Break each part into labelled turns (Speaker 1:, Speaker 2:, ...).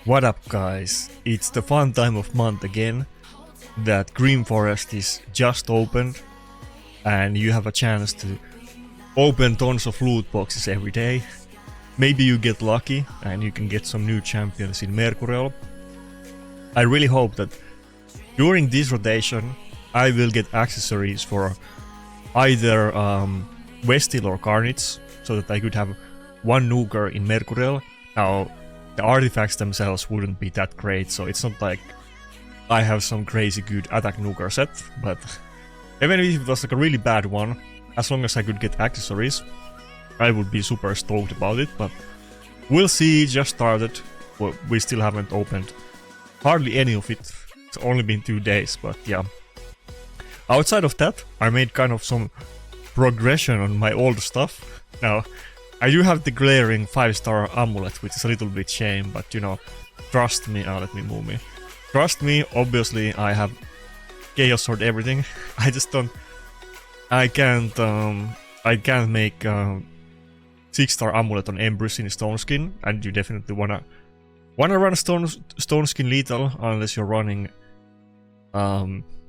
Speaker 1: What up guys, it's the fun time of month again. That Green Forest is just opened and you have a chance to open tons of loot boxes every day. Maybe you get lucky and you can get some new champions in Mercurial. I really hope that during this rotation I will get accessories for either Westil or Carnage, so that I could have one nuker in Mercurial. Now the artifacts themselves wouldn't be that great, so it's not like I have some crazy good attack nuker set, but even if it was like a really bad one, as long as I could get accessories, I would be super stoked about it. But we'll see, it just started, well, we still haven't opened hardly any of it. It's only been 2 days, but yeah. Outside of that, I made kind of some progression on my old stuff. Now, I do have the glaring 5-star amulet, which is a little bit shame, but you know, trust me, let me move me. Trust me, obviously I have Chaos Sword everything. I just don't, I can't make 6-star amulet on Embrys in Stone Skin, and you definitely wanna run Stone Skin lethal unless you're running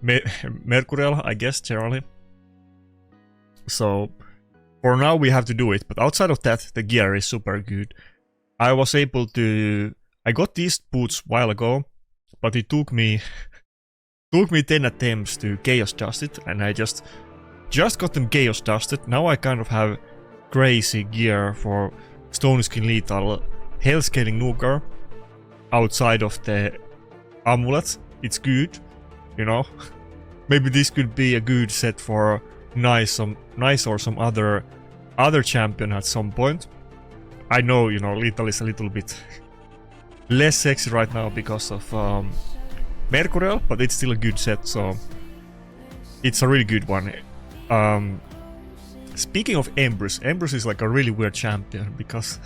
Speaker 1: Mercurial, I guess, generally. So for now we have to do it, but outside of that, the gear is super good. I was able to, I got these boots a while ago, but it took me 10 attempts to Chaos Dust it, and I just got them Chaos Dusted. Now I kind of have crazy gear for Stone Skin lethal health scaling nuker. Outside of the amulets, it's good, you know. Maybe this could be a good set for Nice or some other champion at some point. I know, you know, lethal is a little bit less sexy right now because of Mercurial, but it's still a good set, so it's a really good one. Speaking of Embers, Embers is like a really weird champion because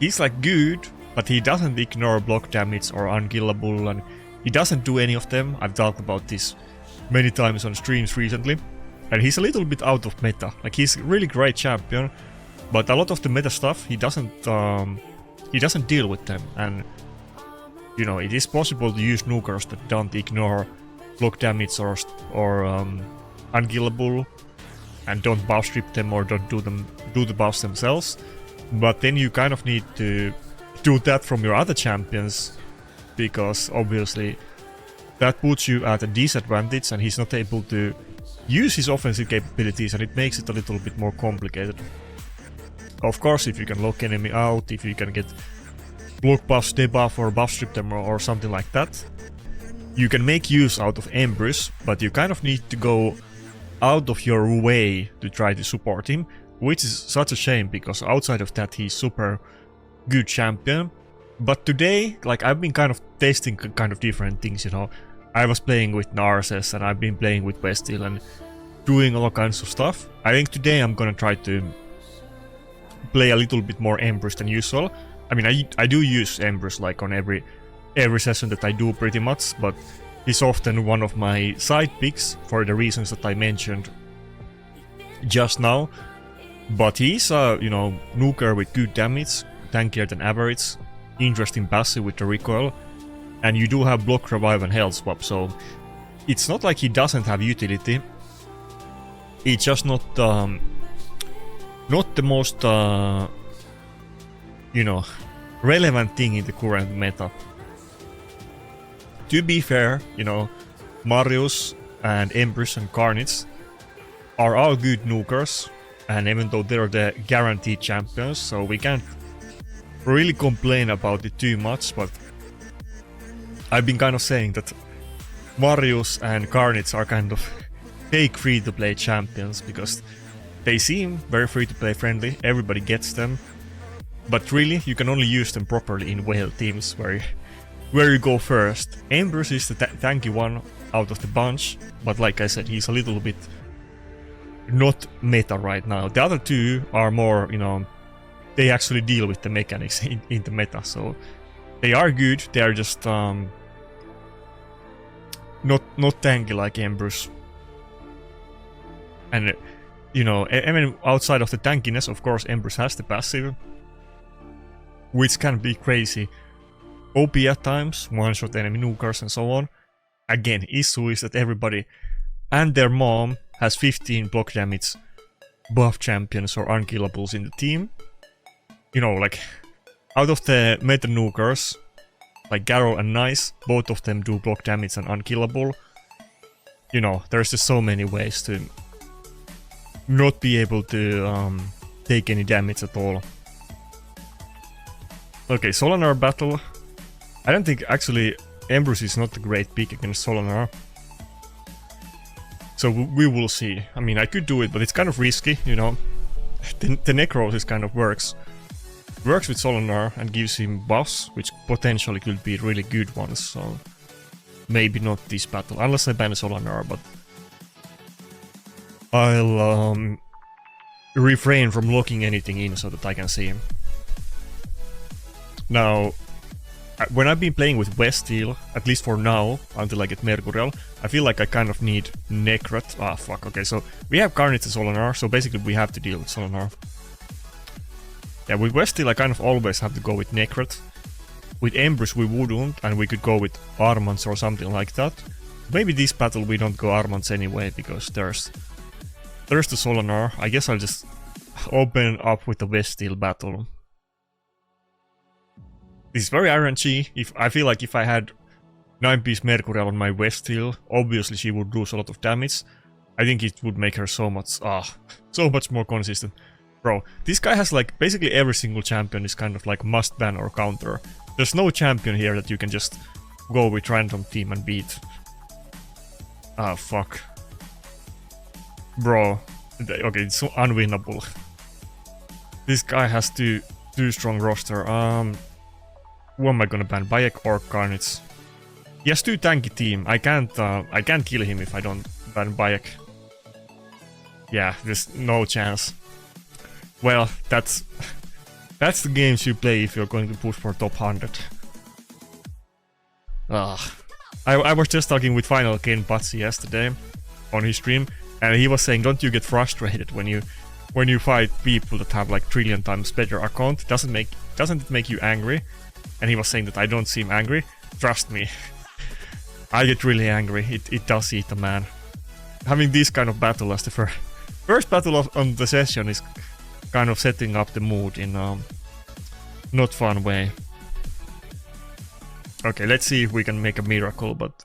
Speaker 1: he's like good, but he doesn't ignore block damage or unkillable, and he doesn't do any of them. I've talked about this many times on streams recently, and he's a little bit out of meta. Like, he's a really great champion, but a lot of the meta stuff he doesn't deal with them, and you know, it is possible to use nukers that don't ignore block damage or unkillable, and don't buff strip them or don't do the buffs themselves. But then you kind of need to do that from your other champions, because obviously that puts you at a disadvantage and he's not able to use his offensive capabilities, and it makes it a little bit more complicated. Of course, if you can lock enemy out, if you can get block buffs, debuff or buff strip them or something like that, you can make use out of Embrys, but you kind of need to go out of your way to try to support him, which is such a shame because outside of that he's super good champion. But today, like, I've been kind of testing kind of different things, you know. I was playing with Narses and I've been playing with Westil and doing all kinds of stuff. I think today I'm gonna try to play a little bit more Embrys than usual. I mean, I do use Embrys like on every session that I do pretty much, but he's often one of my side picks for the reasons that I mentioned just now. But he's a, you know, nuker with good damage, tankier than average, interesting passive with the recoil, and you do have block, revive and health swap, so it's not like he doesn't have utility. It's just not the most you know, relevant thing in the current meta. To be fair, you know, Marius and Embrys and Carnage are all good nukers, and even though they're the guaranteed champions, so we can't really complain about it too much. But I've been kind of saying that Marius and Carnage are kind of fake free-to-play champions because they seem very free-to-play friendly, everybody gets them, but really you can only use them properly in whale teams where you go first. Embers is the tanky one out of the bunch, but like I said, he's a little bit not meta right now. The other two are more, you know, they actually deal with the mechanics in the meta, so they are good. They are just not tanky like Embers. And you know, I mean, outside of the tankiness, of course, Embers has the passive, which can be crazy OP at times, one-shot enemy nukers and so on. Again, issue is that everybody and their mom has 15 block damage buff champions or unkillables in the team. You know, like, out of the meta nukers, like Garrow and Nice, both of them do block damage and unkillable. You know, there's just so many ways to not be able to take any damage at all. Okay, Solanar battle. I don't think, actually, Embrys is not a great pick against Solanar. So we will see. I mean, I could do it, but it's kind of risky, you know. The Necrosis kind of works with Solanar and gives him buffs, which potentially could be really good ones, so maybe not this battle, unless I ban Solanar, but I'll refrain from locking anything in so that I can see him. Now, when I've been playing with Westeel, at least for now, until I get Mercurial, I feel like I kind of need Necrat. Ah, fuck, okay, so we have Carnage and Solanar, so basically we have to deal with Solanar. Yeah, with Westeel I kind of always have to go with Necrat. With Embers we wouldn't, and we could go with Armants or something like that. Maybe this battle we don't go Armants anyway, because there's the Solanar. I guess I'll just open up with the Westeel battle. This is very RNG. I feel like if I had 9-piece Mercurial on my Westeel, obviously she would lose a lot of damage. I think it would make her so much more consistent. Bro, this guy has like basically every single champion is kind of like must ban or counter. There's no champion here that you can just go with random team and beat. Ah, fuck. Bro, okay, it's so unwinnable. This guy has too strong roster. Who am I gonna ban? Bayek or Carnage? He has too tanky team. I can't kill him if I don't ban Bayek. Yeah, there's no chance. Well, that's the games you play if you're going to push for top 100. I was just talking with Final Ken Patsy yesterday on his stream, and he was saying, don't you get frustrated when you fight people that have like trillion times better account? Doesn't it make you angry? And he was saying that I don't seem angry. Trust me, I get really angry. It does eat a man. Having this kind of battle as the first battle on the session is kind of setting up the mood in not fun way. Okay, let's see if we can make a miracle, but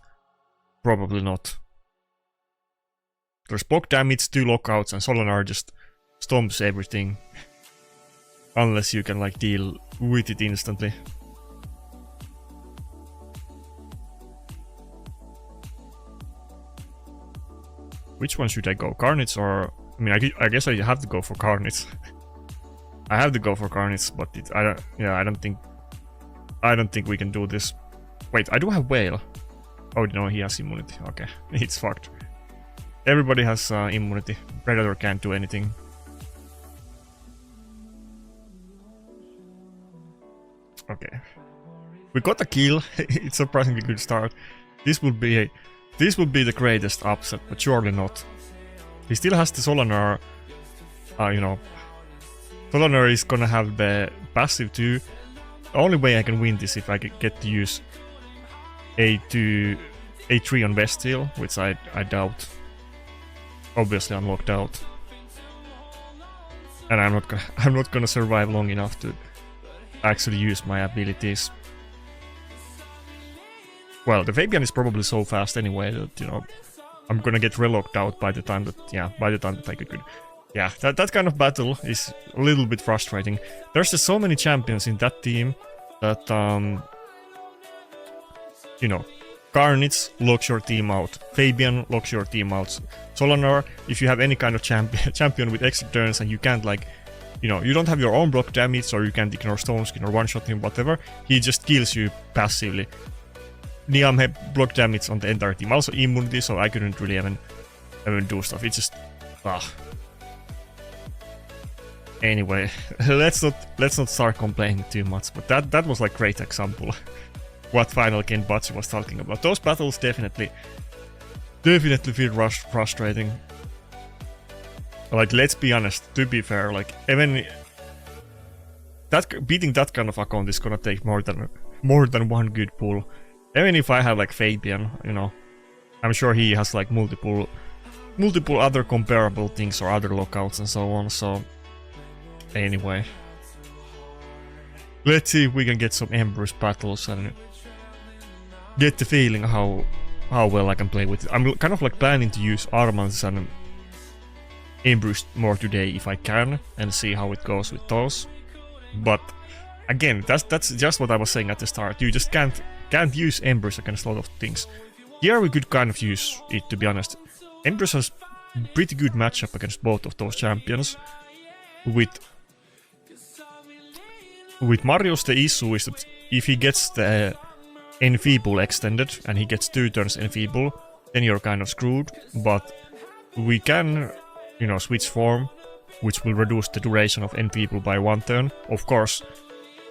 Speaker 1: probably not. There's block damage, 2 lockouts, and Solanar just stomps everything. Unless you can like deal with it instantly. Which one should I go? Carnage or... I mean, I guess I have to go for Carnage. I have to go for Carnage, but I don't think we can do this. Wait, I do have Whale. Oh no, he has immunity. Okay, it's fucked. Everybody has immunity. Predator can't do anything. Okay, we got a kill. It's a surprisingly good start. This would be the greatest upset, but surely not. He still has the Solanar. You know, Solanar is gonna have the passive too. The only way I can win this if I get to use A3 on Westeel, which I doubt. Obviously, I'm locked out, and I'm not gonna survive long enough to actually use my abilities. Well, the Fabian is probably so fast anyway that, you know, I'm gonna get relocked out by the time that I could. Yeah, that kind of battle is a little bit frustrating. There's just so many champions in that team that, you know, Carnage locks your team out, Fabian locks your team out, Solanar, if you have any kind of champion with extra turns and you can't like, you know, you don't have your own block damage or you can't ignore Stone Skin or one-shot him, whatever, he just kills you passively. Niam had block damage on the entire team, also immunity, so I couldn't really even do stuff. It's just Anyway, let's not start complaining too much. But that was like great example what Final Ken Butch was talking about. Those battles definitely feel frustrating. Like, let's be honest. To be fair, like even beating that kind of account is gonna take more than more than one good pull. Even if I have like Fabian, you know, I'm sure he has like multiple other comparable things or other lockouts and so on. So anyway, let's see if we can get some Embers battles and get the feeling how well I can play with it. I'm kind of like planning to use Armands and Embrys more today if I can, and see how it goes with those. But again, that's just what I was saying at the start. You just can't use Embers against a lot of things. Here we could kind of use it, to be honest. Embers has pretty good matchup against both of those champions. With Marius, the issue is that if he gets the Enfeeble extended and he gets 2 turns Enfeeble, then you're kind of screwed. But we can, you know, switch form, which will reduce the duration of Enfeeble by 1 turn. Of course,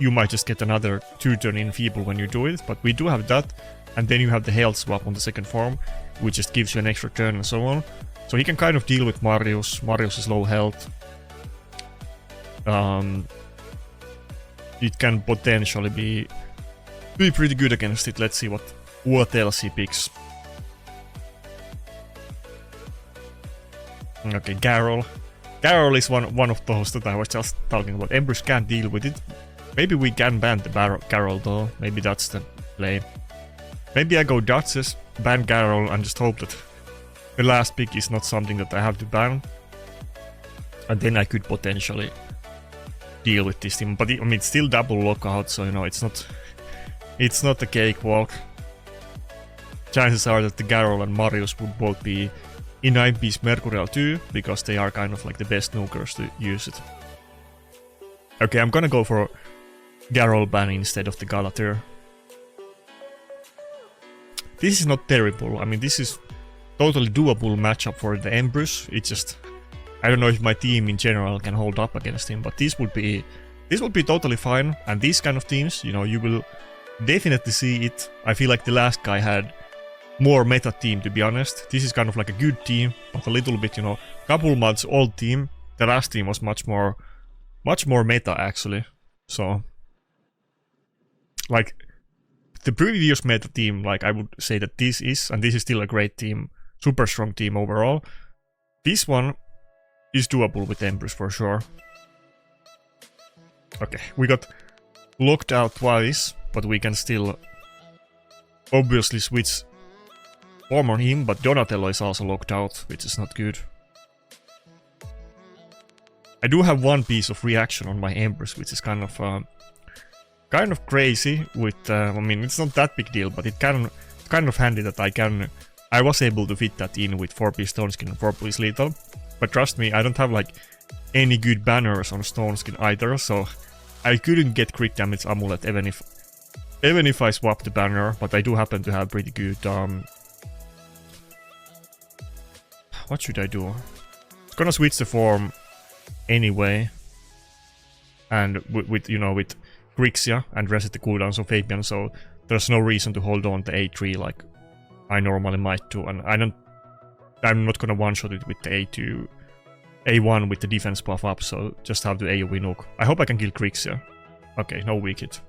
Speaker 1: you might just get another 2-turn Enfeeble when you do it, but we do have that. And then you have the health swap on the second form, which just gives you an extra turn and so on. So he can kind of deal with Marius. Marius is low health. It can potentially be pretty good against it. Let's see what else he picks. Okay, Garrel. Garrel is one of those that I was just talking about. Embrys can't deal with it. Maybe we can ban the Garrel though. Maybe that's the play. Maybe I go Duchess, ban Garrel, and just hope that the last pick is not something that I have to ban. And then I could potentially deal with this team. But I mean, it's still double lockout, so you know, it's not a cakewalk. Chances are that the Garrel and Marius would both be in 9-piece Mercurial too, because they are kind of like the best nukers to use it. Okay, I'm gonna go for Garrel ban instead of the Galatir. This is not terrible. I mean, this is totally doable matchup for the Embrys. It's just, I don't know if my team in general can hold up against him, but this would be totally fine. And these kind of teams, you know, you will definitely see it. I feel like the last guy had more meta team, to be honest. This is kind of like a good team, but a little bit, you know, couple months old team. The last team was much more meta actually. So, like, the previous meta team, like, I would say that this is still a great team, super strong team overall. This one is doable with Embrys for sure. Okay, we got locked out twice, but we can still obviously switch form on him, but Donatello is also locked out, which is not good. I do have one piece of reaction on my Embers, which is kind of crazy. With I mean, it's not that big deal, but it's kind of handy that I was able to fit that in with 4-piece Stone Skin and 4-piece Lethal. But trust me, I don't have like any good banners on Stone Skin either, so I couldn't get crit damage amulet even if I swapped the banner. But I do happen to have pretty good. What should I do? I'm gonna switch the form anyway, and with Grixia and reset the cooldowns of Fabian, so there's no reason to hold on to A3 like I normally might do, and I'm not gonna one-shot it with the A2, A1 with the defense buff up, so just have the AoE nuke. I hope I can kill Grixia. Okay, no weak hit.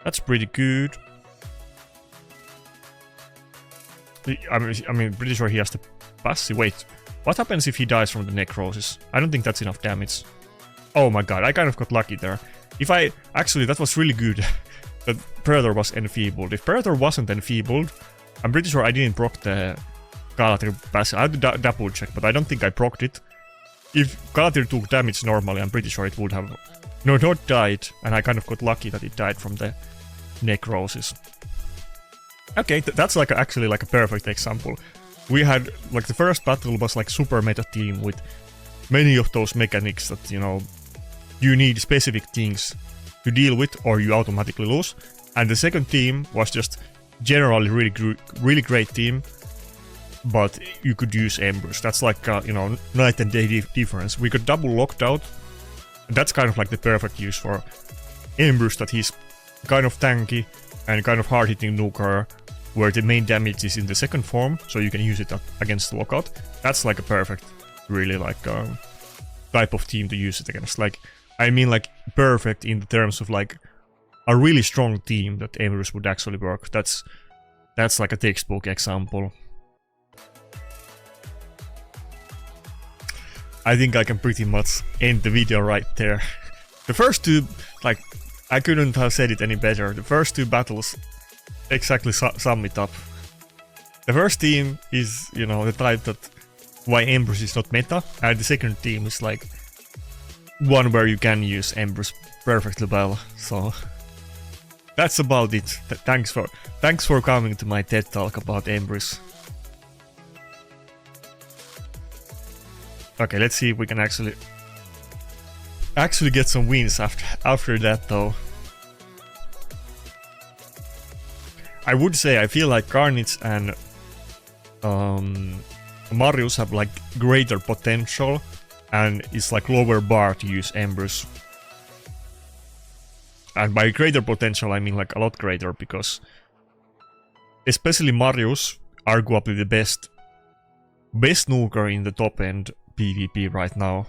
Speaker 1: That's pretty good. I mean, pretty sure he has the passive. Wait, what happens if he dies from the necrosis? I don't think that's enough damage. Oh my god, I kind of got lucky there. Actually, that was really good that Predator was enfeebled. If Predator wasn't enfeebled, I'm pretty sure I didn't proc the Galatir passive. I had to double check, but I don't think I procced it. If Galatir took damage normally, I'm pretty sure it would have not died, and I kind of got lucky that it died from the necrosis. Okay, that's like actually like a perfect example. We had, like, the first battle was like super meta team with many of those mechanics that, you know, you need specific things to deal with or you automatically lose. And the second team was just generally really great team, but you could use Embers. That's like, you know, night and day difference. We got double locked out. That's kind of like the perfect use for Embers, that he's kind of tanky and kind of hard-hitting nuker, where the main damage is in the second form, so you can use it against the lockout. That's like a perfect, really like type of team to use it against. Like, I mean, like, perfect in the terms of like a really strong team that Embers would actually work. That's like a textbook example. I think I can pretty much end the video right there. The first two, like, I couldn't have said it any better. The first two battles exactly sum it up. The first team is, you know, the type that why Embers is not meta, and the second team is like one where you can use Embers perfectly well. So that's about it. Thanks for coming to my TED talk about Embers. Okay, let's see if we can actually get some wins after that though. I would say I feel like Carnage and Marius have like greater potential, and it's like lower bar to use Embers. And by greater potential I mean like a lot greater, because especially Marius, arguably the best snooker in the top end PvP right now.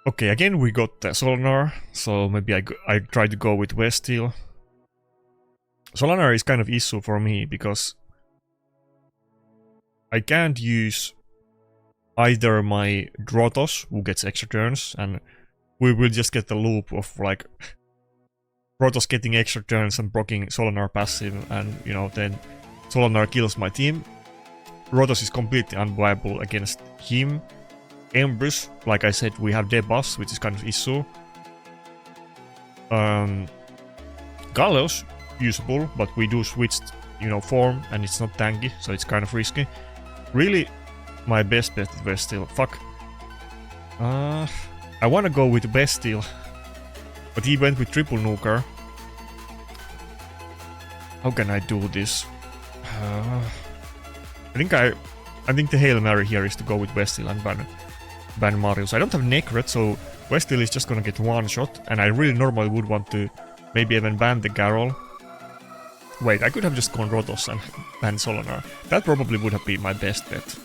Speaker 1: Okay, again we got Solanar, so maybe I try to go with Westeel. Solanar is kind of issue for me because I can't use either my Drotos, who gets extra turns, and we will just get the loop of like Drotos getting extra turns and blocking Solanar passive, and you know, then Solanar kills my team. Drotos is completely unviable against him. Embrys, like I said, we have debuffs, which is kind of issue. Galleos, usable, but we do switch, you know, form, and it's not tanky, so it's kind of risky. Really, my best bet is Westeel. Fuck. I wanna go with Westeel, but he went with triple nuker. How can I do this? I think the Hail Mary here is to go with Westeel and ban Marius. I don't have Necret, so Westeel is just gonna get one shot, and I really normally would want to maybe even ban the Garrel. Wait, I could have just gone Rotos and banned Solanar. That probably would have been my best bet.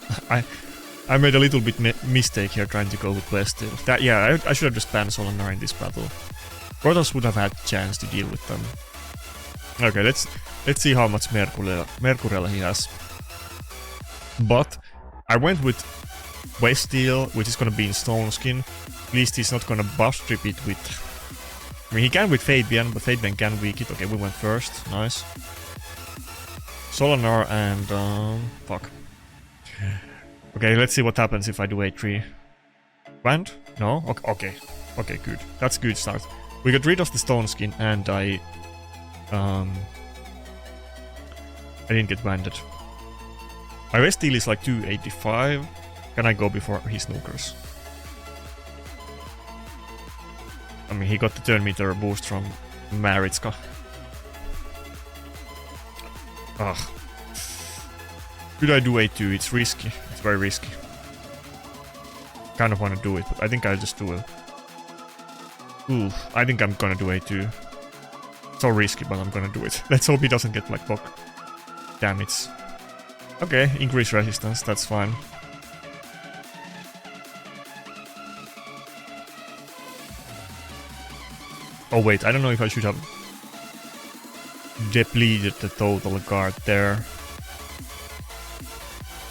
Speaker 1: I made a little bit mistake here trying to go with Westeel. Yeah, I should have just banned Solanar in this battle. Rotos would have had a chance to deal with them. Okay, let's see how much Mercurella he has. But I went with Westeel, which is gonna be in Stone Skin. At least he's not gonna buff strip it with... I mean, he can with Fabian, but Fabian can weak it. Okay, we went first. Nice. Solanar and... fuck. Okay, let's see what happens if I do A3. Banned? No? Okay. Okay, good. That's a good start. We got rid of the Stone Skin, and I didn't get banded. My Westeel is like 285. Can I go before he snookers? I mean, he got the turn meter boost from Maritska. Ugh. Could I do A2? It's risky. It's very risky. Kind of want to do it, but I think I'll just do it. Ooh, I think I'm gonna do A2. So risky, but I'm gonna do it. Let's hope he doesn't get like block damage. Okay, increase resistance, that's fine. Oh wait, I don't know if I should have depleted the total guard there.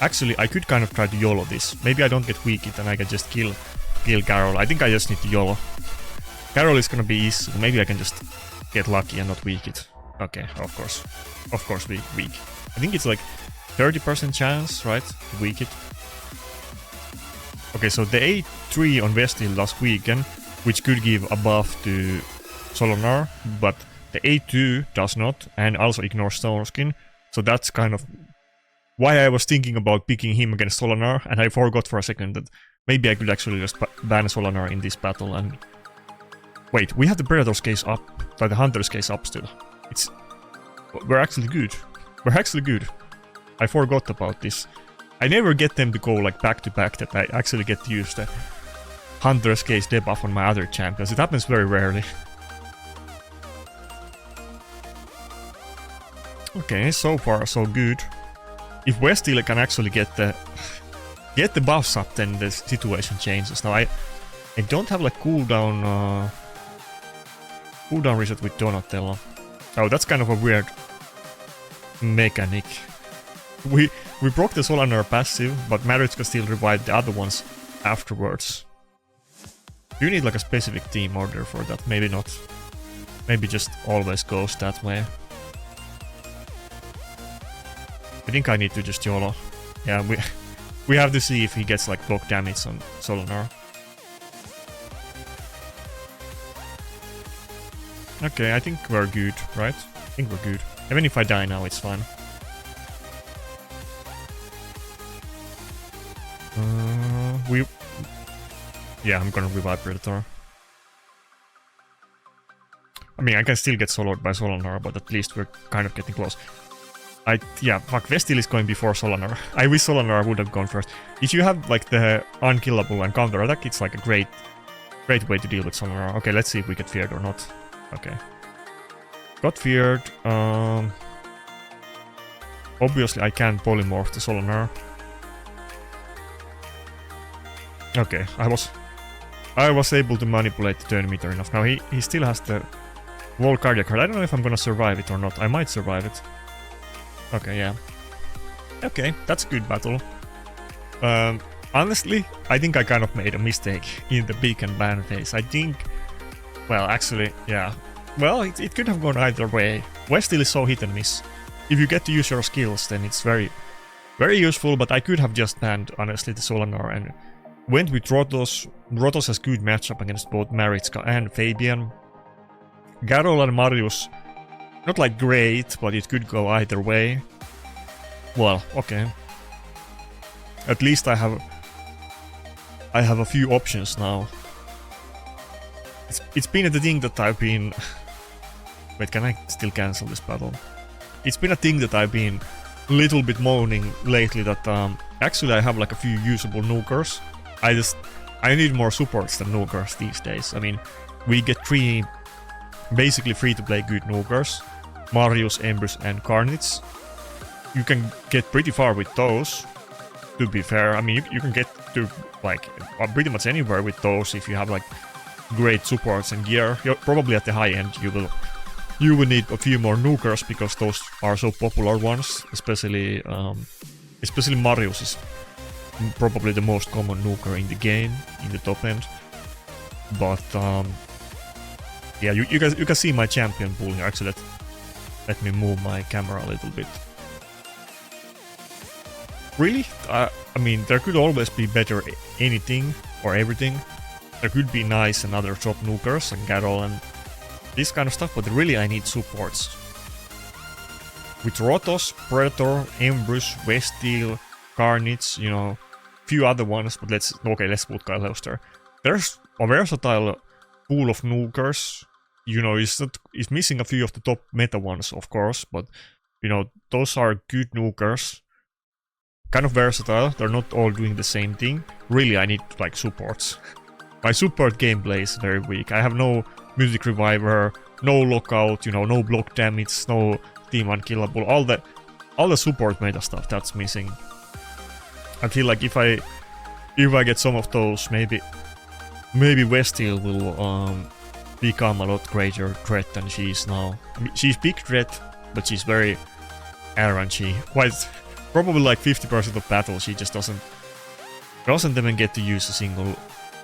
Speaker 1: Actually, I could kind of try to YOLO this. Maybe I don't get weakened and I can just kill Carol. I think I just need to YOLO. Carol is gonna be easy. Maybe I can just get lucky and not weak it. Okay, of course. Of course we weak. I think it's like 30% chance, right? To weak it. Okay, so the A3 on Westeel does weaken, which could give a buff to Solanar, but the A2 does not, and also ignores Stone Skin. So that's kind of why I was thinking about picking him against Solanar, and I forgot for a second that maybe I could actually just ban Solanar in this battle. And wait, we have the Predator's case up, like the Hunter's case up still. We're actually good. We're actually good. I forgot about this. I never get them to go like back to back, that I actually get to use the Hunter's case debuff on my other champions. It happens very rarely. Okay, so far so good. If Westeel can actually get the buffs up, then the situation changes. Now I don't have like cooldown reset with Donatello. Oh, that's kind of a weird mechanic. We broke the Solanar passive, but Maritzka still revived the other ones afterwards. Do you need like a specific team order for that? Maybe not. Maybe just always goes that way. I think I need to just YOLO. Yeah, we have to see if he gets like block damage on Solanar. Okay, I think we're good, right? I think we're good. Even if I die now, it's fine. Yeah, I'm gonna revive Predator. I mean, I can still get soloed by Solanar, but at least we're kind of getting close. Yeah, fuck, Vestil is going before Solanar. I wish Solanar would have gone first. If you have, like, the unkillable and counter attack, it's like a great way to deal with Solanar. Okay, let's see if we get feared or not. Okay. Got feared. Obviously, I can't polymorph the Solanar. Okay, I was able to manipulate the turn meter enough. Now he still has the wall cardiac card. I don't know if I'm gonna survive it or not. I might survive it. Okay, yeah. Okay, that's a good battle. Honestly, I think I kind of made a mistake in the big and ban phase. I think... Well, actually, yeah. Well, it could have gone either way. Westil is so hit and miss. If you get to use your skills, then it's very, very useful, but I could have just banned, honestly, the Solanar and went with Rotos. Rotos has good matchup against both Maritzka and Fabian. Garol and Marius, not like great, but it could go either way. Well, okay. At least I have a few options now. It's been a thing that I've been... Wait, can I still cancel this battle? It's been a thing that I've been a little bit moaning lately that actually I have like a few usable nukers. I need more supports than nukers these days. I mean, we get three basically free to play good nukers. Marius, Embers and Carnage. You can get pretty far with those, to be fair. I mean, you can get to like pretty much anywhere with those if you have like great supports and gear. Probably at the high end you will need a few more nukers because those are so popular ones. Especially Marius is probably the most common nuker in the game, in the top end. But yeah, you can see my champion pool here. Actually, let me move my camera a little bit. Really? I mean, there could always be better anything or everything. There could be nice and other top nukers and Garol and this kind of stuff, but really I need supports. With Rotos, Predator, Embrys, Westil, Carnage, you know, few other ones, but let's put Kyle. There's a versatile pool of nukers. You know, it's missing a few of the top meta ones, of course, but you know, those are good nukers. Kind of versatile, they're not all doing the same thing. Really, I need like supports. My support gameplay is very weak. I have no music reviver, no lockout, you know, no block damage, no team unkillable, all the support meta stuff that's missing. I feel like if I get some of those, maybe Westil will become a lot greater threat than she is now. I mean, she's big threat, but she's very RNG. Probably like 50% of battles she just doesn't even get to use a single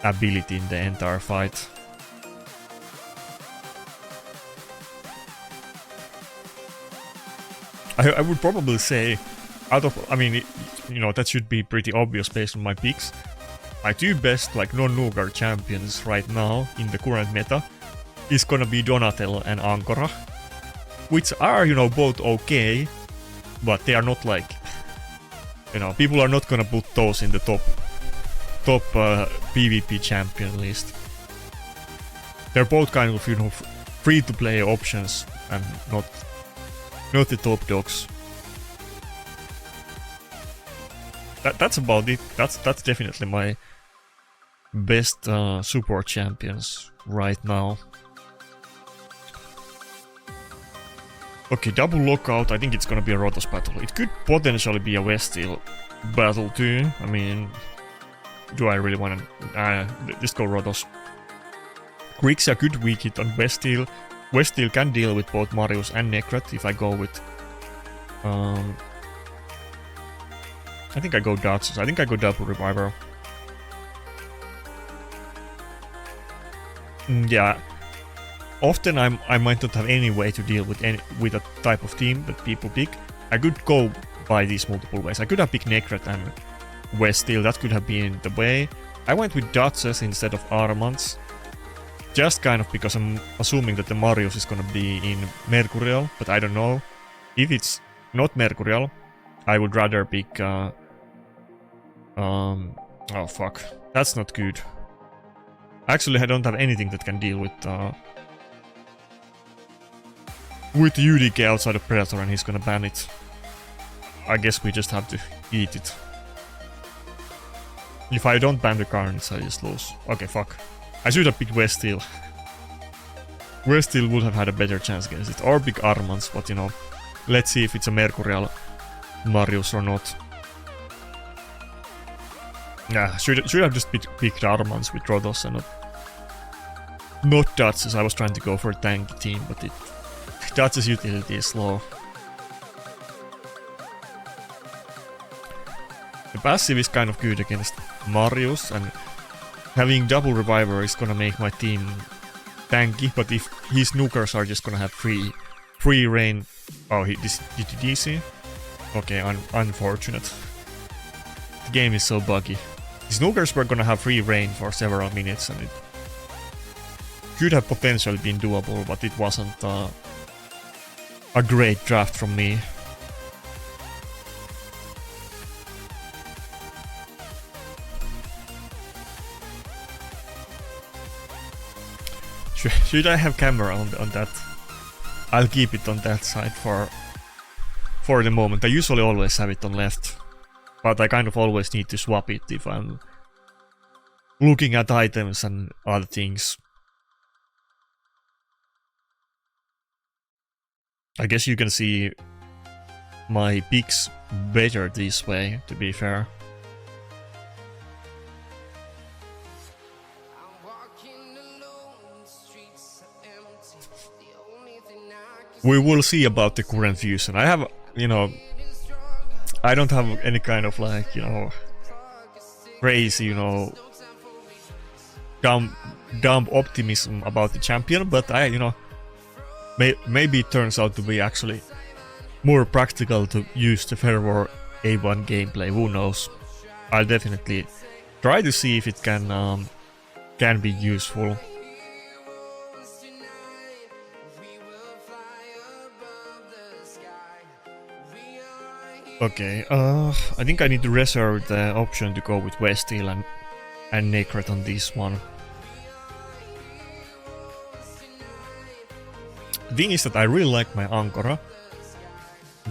Speaker 1: ability in the entire fight. I would probably say, I mean, you know, that should be pretty obvious based on my picks. My two best, like, non-nuker champions right now in the current meta is gonna be Donatello and Ankora, which are, you know, both okay, but they are not like, you know, people are not gonna put those in the top PvP champion list. They're both kind of, you know, free-to-play options and not the top dogs. That's about it. That's definitely my best support champions right now. Okay, double lockout. I think it's gonna be a Rotos battle. It could potentially be a Westil battle too. I mean, do I really want to... just go Rotos. Grixia could weak hit on Westeel. Westeel can deal with both Marius and Necret if I go with... I think I go Dartsus. I think I go Double Reviver. Yeah. Often I might not have any way to deal with a type of team that people pick. I could go by these multiple ways. I could have picked Necret and Westeel. That could have been the way. I went with Dartsus instead of Armans. Just kind of because I'm assuming that the Marius is gonna be in Mercurial, but I don't know. If it's not Mercurial, I would rather pick... oh fuck. That's not good. Actually, I don't have anything that can deal with UDK outside of Predator, and he's gonna ban it. I guess we just have to eat it. If I don't ban the cards, I just lose. Okay, fuck. I should have picked Westeel. Westeel would have had a better chance against it. Or pick Armans, but you know. Let's see if it's a Mercurial Marius or not. Yeah, should have just picked Armans with Rotos and not Dartsus. I was trying to go for a tanky team, but Dartsus utility is low. The passive is kind of good against Marius, and having Double Reviver is gonna make my team tanky, but if his nukers are just gonna have free reign... Oh, did he DC? Okay, unfortunate. The game is so buggy. His nukers were gonna have free reign for several minutes, and it could have potentially been doable, but it wasn't a great draft from me. Should I have camera on that? I'll keep it on that side for the moment. I usually always have it on left, but I kind of always need to swap it if I'm looking at items and other things. I guess you can see my picks better this way, to be fair. We will see about the current fusion. I have, you know, I don't have any kind of like, you know, crazy, you know, dumb optimism about the champion, but I, you know, maybe it turns out to be actually more practical to use the Fervor A1 gameplay. Who knows? I'll definitely try to see if it can be useful. Okay, I think I need to reserve the option to go with Westeel and Necret on this one. The thing is that I really like my Ankara.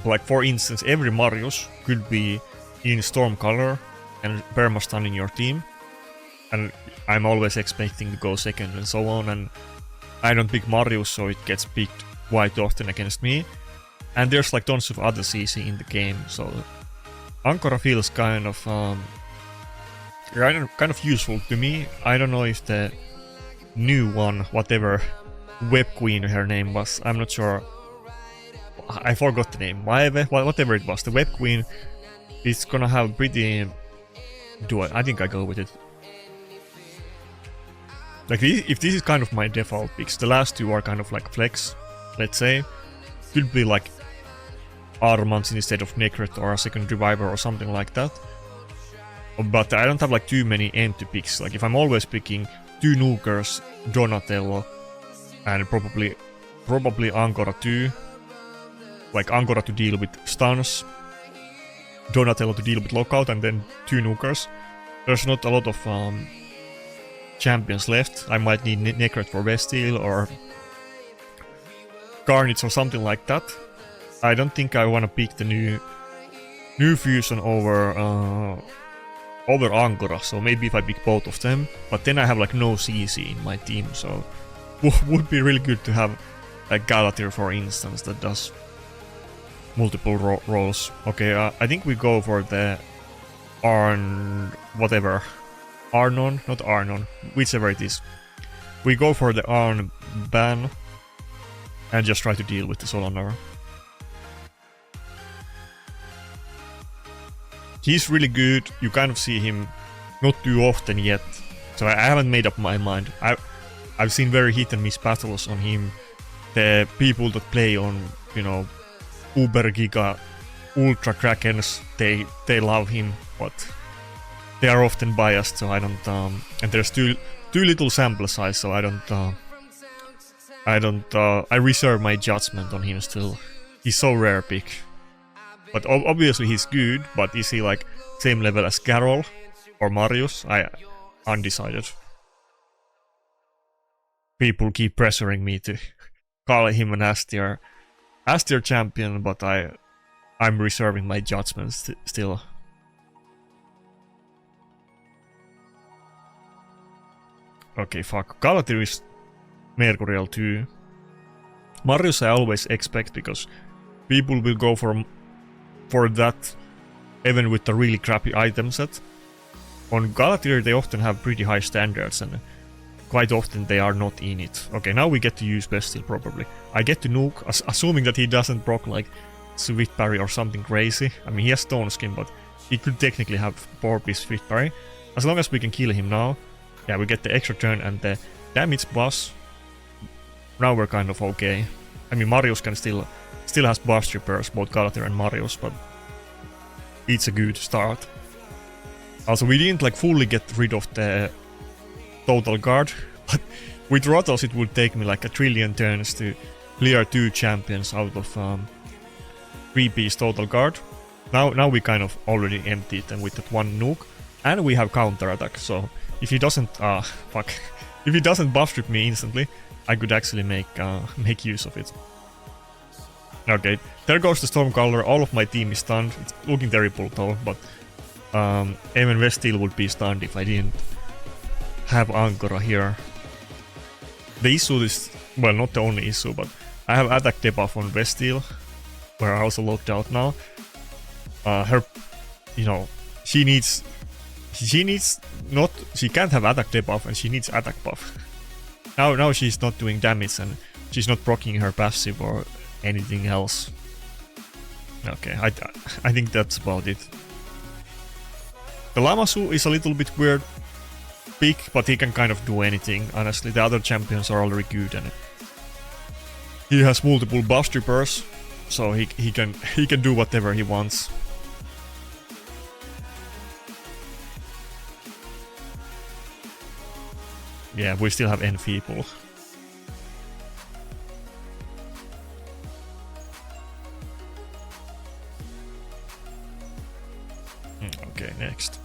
Speaker 1: Like, for instance, every Marius could be in Storm color and perma-stun in your team. And I'm always expecting to go second and so on, and I don't pick Marius, so it gets picked quite often against me. And there's like tons of other CC in the game, so Ankara feels kind of useful to me. I don't know if the new one, whatever Web Queen her name was, I'm not sure. I forgot the name. Whatever it was, the Web Queen is gonna have pretty... I think I go with it. Like, if this is kind of my default picks, the last two are kind of like flex, let's say. Could be like Armans instead of Necret or a second Reviver or something like that. But I don't have like too many empty picks. Like, if I'm always picking two nukers, Donatello, and probably Ankara too. Like Ankara to deal with stuns, Donatello to deal with lockout, and then two nukers. There's not a lot of champions left. I might need Necret for Westeel or Carnage or something like that. I don't think I want to pick the new fusion over Ankara, so maybe if I pick both of them, but then I have like no CC in my team, so would be really good to have like Galatir, for instance, that does multiple roles. Okay, I think we go for the Arn whatever. Arnon, not Arnon, whichever it is. We go for the Arn ban and just try to deal with the Solanar. He's really good, you kind of see him not too often yet, so I haven't made up my mind. I've seen very hit and miss battles on him. The people that play on, you know, Uber Giga Ultra Krakens, they love him, but they are often biased, so I don't, and there's too little sample size, so I reserve my judgment on him still. He's so rare pick. But obviously he's good, but is he like same level as Carol or Marius? I undecided. People keep pressuring me to call him an S tier champion, but I'm reserving my judgments still. Okay, fuck. Galatir is Mercurial too. Marius I always expect because people will go for that even with the really crappy item set. On Galatir they often have pretty high standards and quite often they are not in it. Okay, now we get to use Bestial probably. I get to nuke, assuming that he doesn't proc like Swift Parry or something crazy. I mean, he has Stone Skin, but he could technically have 4-piece Swift Parry. As long as we can kill him now, yeah, we get the extra turn and the damage buff. Now we're kind of okay. I mean, Marius can still has burst repairs, both Galatir and Marius, but it's a good start. Also, we didn't like fully get rid of the total guard, but with Rotos it would take me like a trillion turns to clear 2 champions out of 3-piece total guard. Now we kind of already emptied them with that 1 nuke, and we have counter attack. So if he doesn't if he doesn't buff strip me instantly, I could actually make use of it. Okay, there goes the Stormcaller. All of my team is stunned. It's looking terrible though, but even Vestiel would be stunned if I didn't have Ankara here. The issue is, well, not the only issue, but I have attack debuff on Vestiel, where I also locked out now. Her, you know, she can't have attack debuff and she needs attack buff. Now she's not doing damage and she's not proccing her passive or anything else. Okay, I think that's about it. The Lamasu is a little bit weird pick, but he can kind of do anything, honestly. The other champions are already good and he has multiple buff strippers, so he can do whatever he wants. Yeah, we still have N people. Okay, next.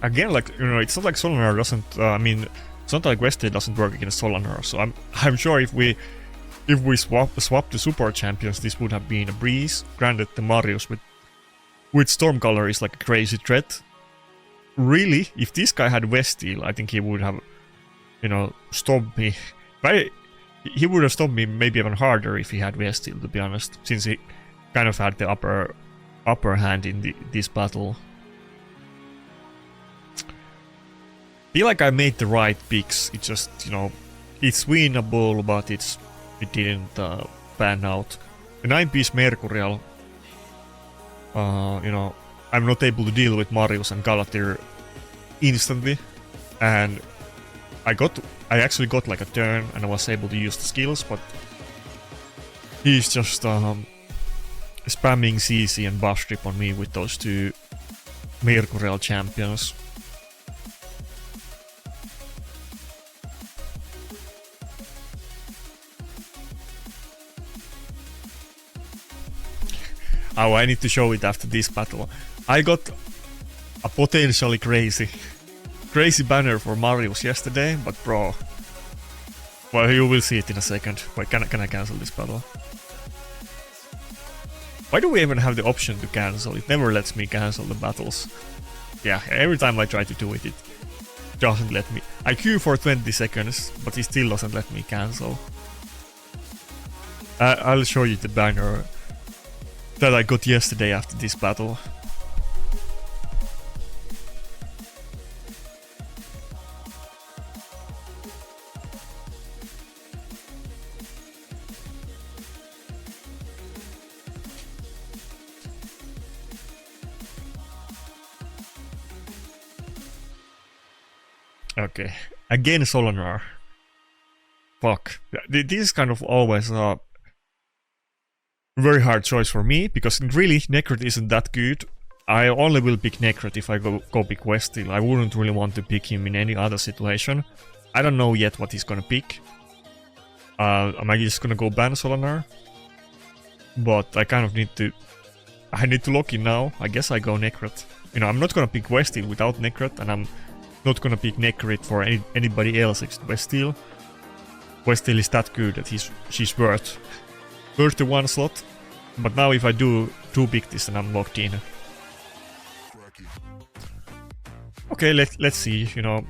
Speaker 1: Again, like, you know, it's not like Solanar doesn't. I mean, it's not like Wested doesn't work against Solanar. So I'm sure if we swap the support champions, this would have been a breeze. Granted, the Marius with Stormcaller is like a crazy threat. Really, if this guy had Westeel, I think he would have, you know, stopped me. He would have stopped me maybe even harder if he had Westeel, to be honest, since he kind of had the upper hand in this battle. Feel like I made the right picks. It's just, you know, it's winnable, but it didn't pan out. The 9-piece Mercurial, you know, I'm not able to deal with Marius and Galatir instantly, and I actually got like a turn and I was able to use the skills, but he's just spamming CC and buff strip on me with those 2 Mercurial champions. Oh, I need to show it after this battle. I got a potentially crazy banner for Marius yesterday, but bro, well, you will see it in a second. Wait, can I cancel this battle? Why do we even have the option to cancel? It never lets me cancel the battles. Yeah, every time I try to do it, it doesn't let me. I queue for 20 seconds, but it still doesn't let me cancel. I'll show you the banner that I got yesterday after this battle. Okay. Again Solinar. Fuck. This is kind of always a very hard choice for me, because really Necrot isn't that good. I only will pick Necrot if I go pick Westeel. I wouldn't really want to pick him in any other situation. I don't know yet what he's gonna pick. Am I just gonna go ban Solinar? But I kind of need to... I need to lock in now. I guess I go Necrot. You know, I'm not gonna pick Westeel without Necrot, and I'm not gonna pick Necrot for anybody else except Westeel. Westeel is that good that she's worth the one slot. But now if I do pick this, then I'm locked in. Okay, let's see, you know.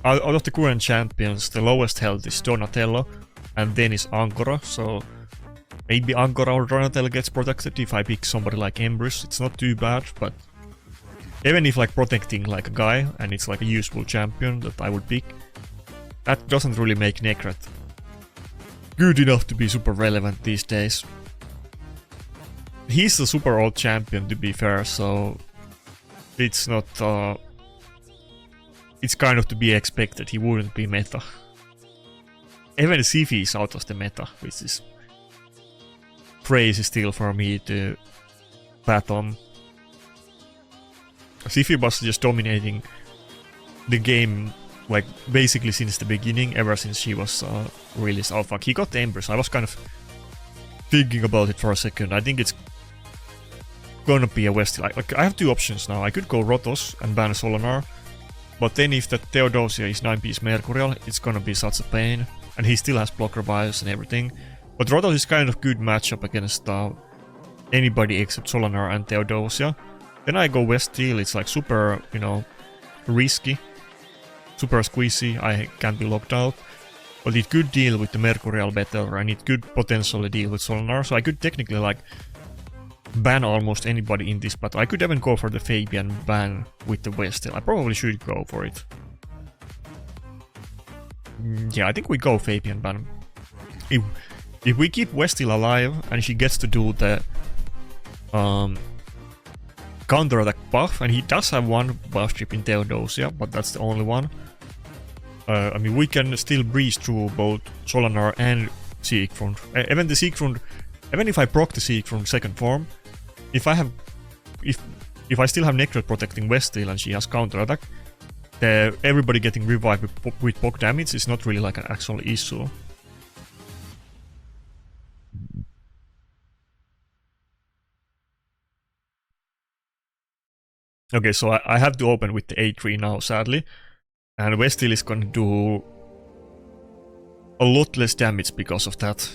Speaker 1: Out of the current champions, the lowest health is Donatello, and then is Angora, so maybe Angora or Donatello gets protected if I pick somebody like Embrys. It's not too bad, but even if like protecting like a guy, and it's like a useful champion that I would pick, that doesn't really make Necrot good enough to be super relevant these days. He's a super old champion, to be fair, so it's not... it's kind of to be expected, he wouldn't be meta. Even Sifi is out of the meta, which is crazy still for me to fathom. Sifi was just dominating the game, like basically since the beginning, ever since she was released. Oh fuck, he got the Embers. I was kind of thinking about it for a second. I think it's gonna be a Westeel. Like I have two options now. I could go Rotos and ban Solinar, but then if the Theodosia is 9-piece Mercurial, it's gonna be such a pain. And he still has blocker bias and everything. But Rotos is kind of good matchup against anybody except Solinar and Theodosia. Then I go Westeel, it's like super, you know, risky. Super squeezy, I can't be locked out. But it could deal with the Mercurial better, and it could potentially deal with Solinar. So I could technically like ban almost anybody in this battle. I could even go for the Fabian ban with the Westeel. I probably should go for it. Yeah, I think we go Fabian ban. If we keep Westeel alive and she gets to do the counter-attack buff, and he does have one buff strip in Theodosia, but that's the only one. I mean, we can still breeze through both Solinar and Siegfried. Even the Siegfried, even if I proc the Siegfried second form, if I still have Necrot protecting Westeel and she has counter-attack, everybody getting revived with POG damage is not really like an actual issue. Okay, so I have to open with the A3 now, sadly. And Westeel is gonna do a lot less damage because of that.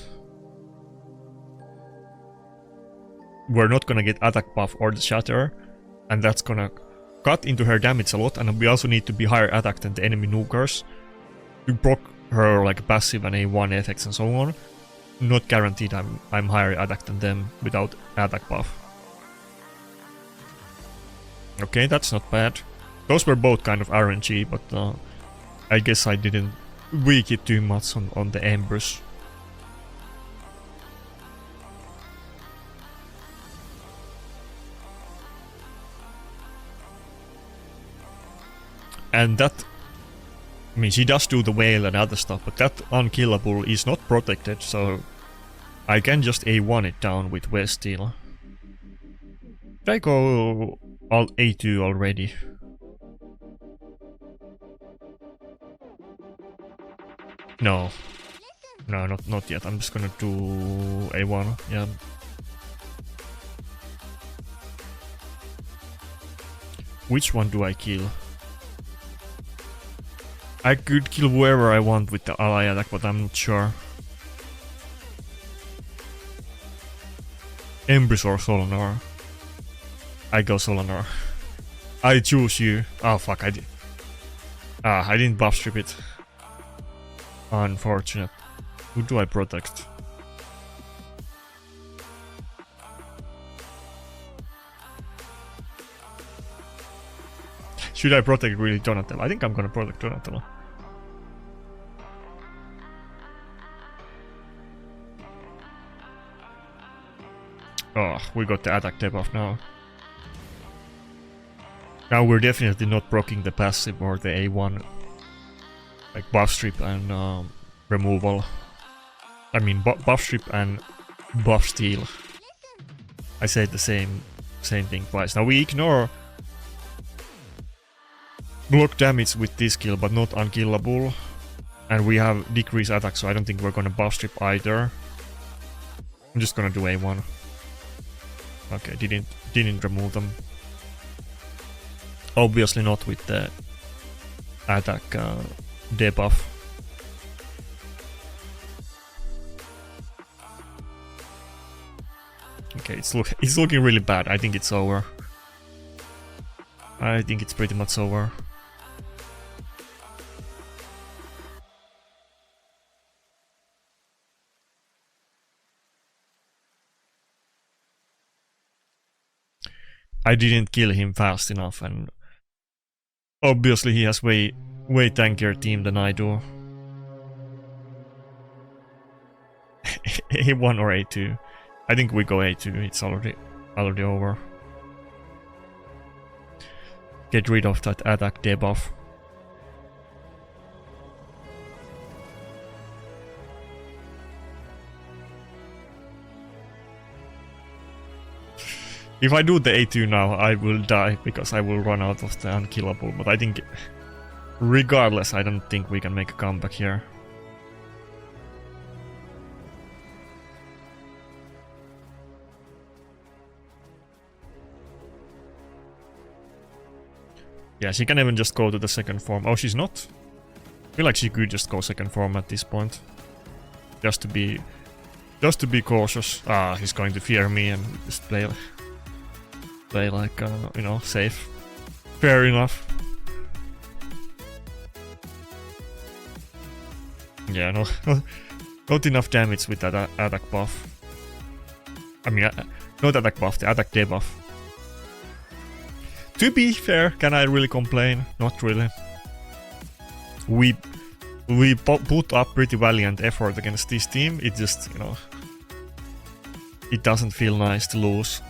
Speaker 1: We're not gonna get attack buff or the shatter, and that's gonna cut into her damage a lot, and we also need to be higher attack than the enemy nukers to proc her like passive and A1 effects and so on. Not guaranteed I'm higher attack than them without attack buff. Okay, that's not bad. Those were both kind of RNG, but I guess I didn't weak it too much on the Embers. And that... I mean, she does do the whale and other stuff, but that unkillable is not protected, so I can just A1 it down with Westeel. Should I go A2 already? No. No, not yet. I'm just gonna do A1, yeah. Which one do I kill? I could kill whoever I want with the ally attack, but I'm not sure. Embrys or Solinar? I go Solinar. I choose you. Oh fuck, I did. I didn't buff strip it. Unfortunate. Who do I protect? Should I protect really Donatello? I think I'm gonna protect Donatello. Oh, we got the attack debuff now. Now we're definitely not proccing the passive or the A1 like buff strip and removal. I mean buff strip and buff steal. I said the same thing twice. Now we ignore block damage with this skill, but not unkillable. And we have decreased attack, so I don't think we're gonna buff strip either. I'm just gonna do A1. Okay, didn't remove them. Obviously not with the attack debuff. Okay, it's looking really bad. I think it's over. I think it's pretty much over. I didn't kill him fast enough, and obviously he has way tankier team than I do. A1 or A2. I think we go A2, it's already over. Get rid of that attack debuff. If I do the A2 now, I will die because I will run out of the unkillable, but I think regardless, I don't think we can make a comeback here. Yeah, she can even just go to the second form. Oh, she's not? I feel like she could just go second form at this point. Just to be cautious. Ah, he's going to fear me and just play like, you know, safe. Fair enough. Yeah, not enough damage with that attack buff. I mean, not attack buff, the attack debuff. To be fair, can I really complain? Not really. We put up pretty valiant effort against this team. It just, you know, it doesn't feel nice to lose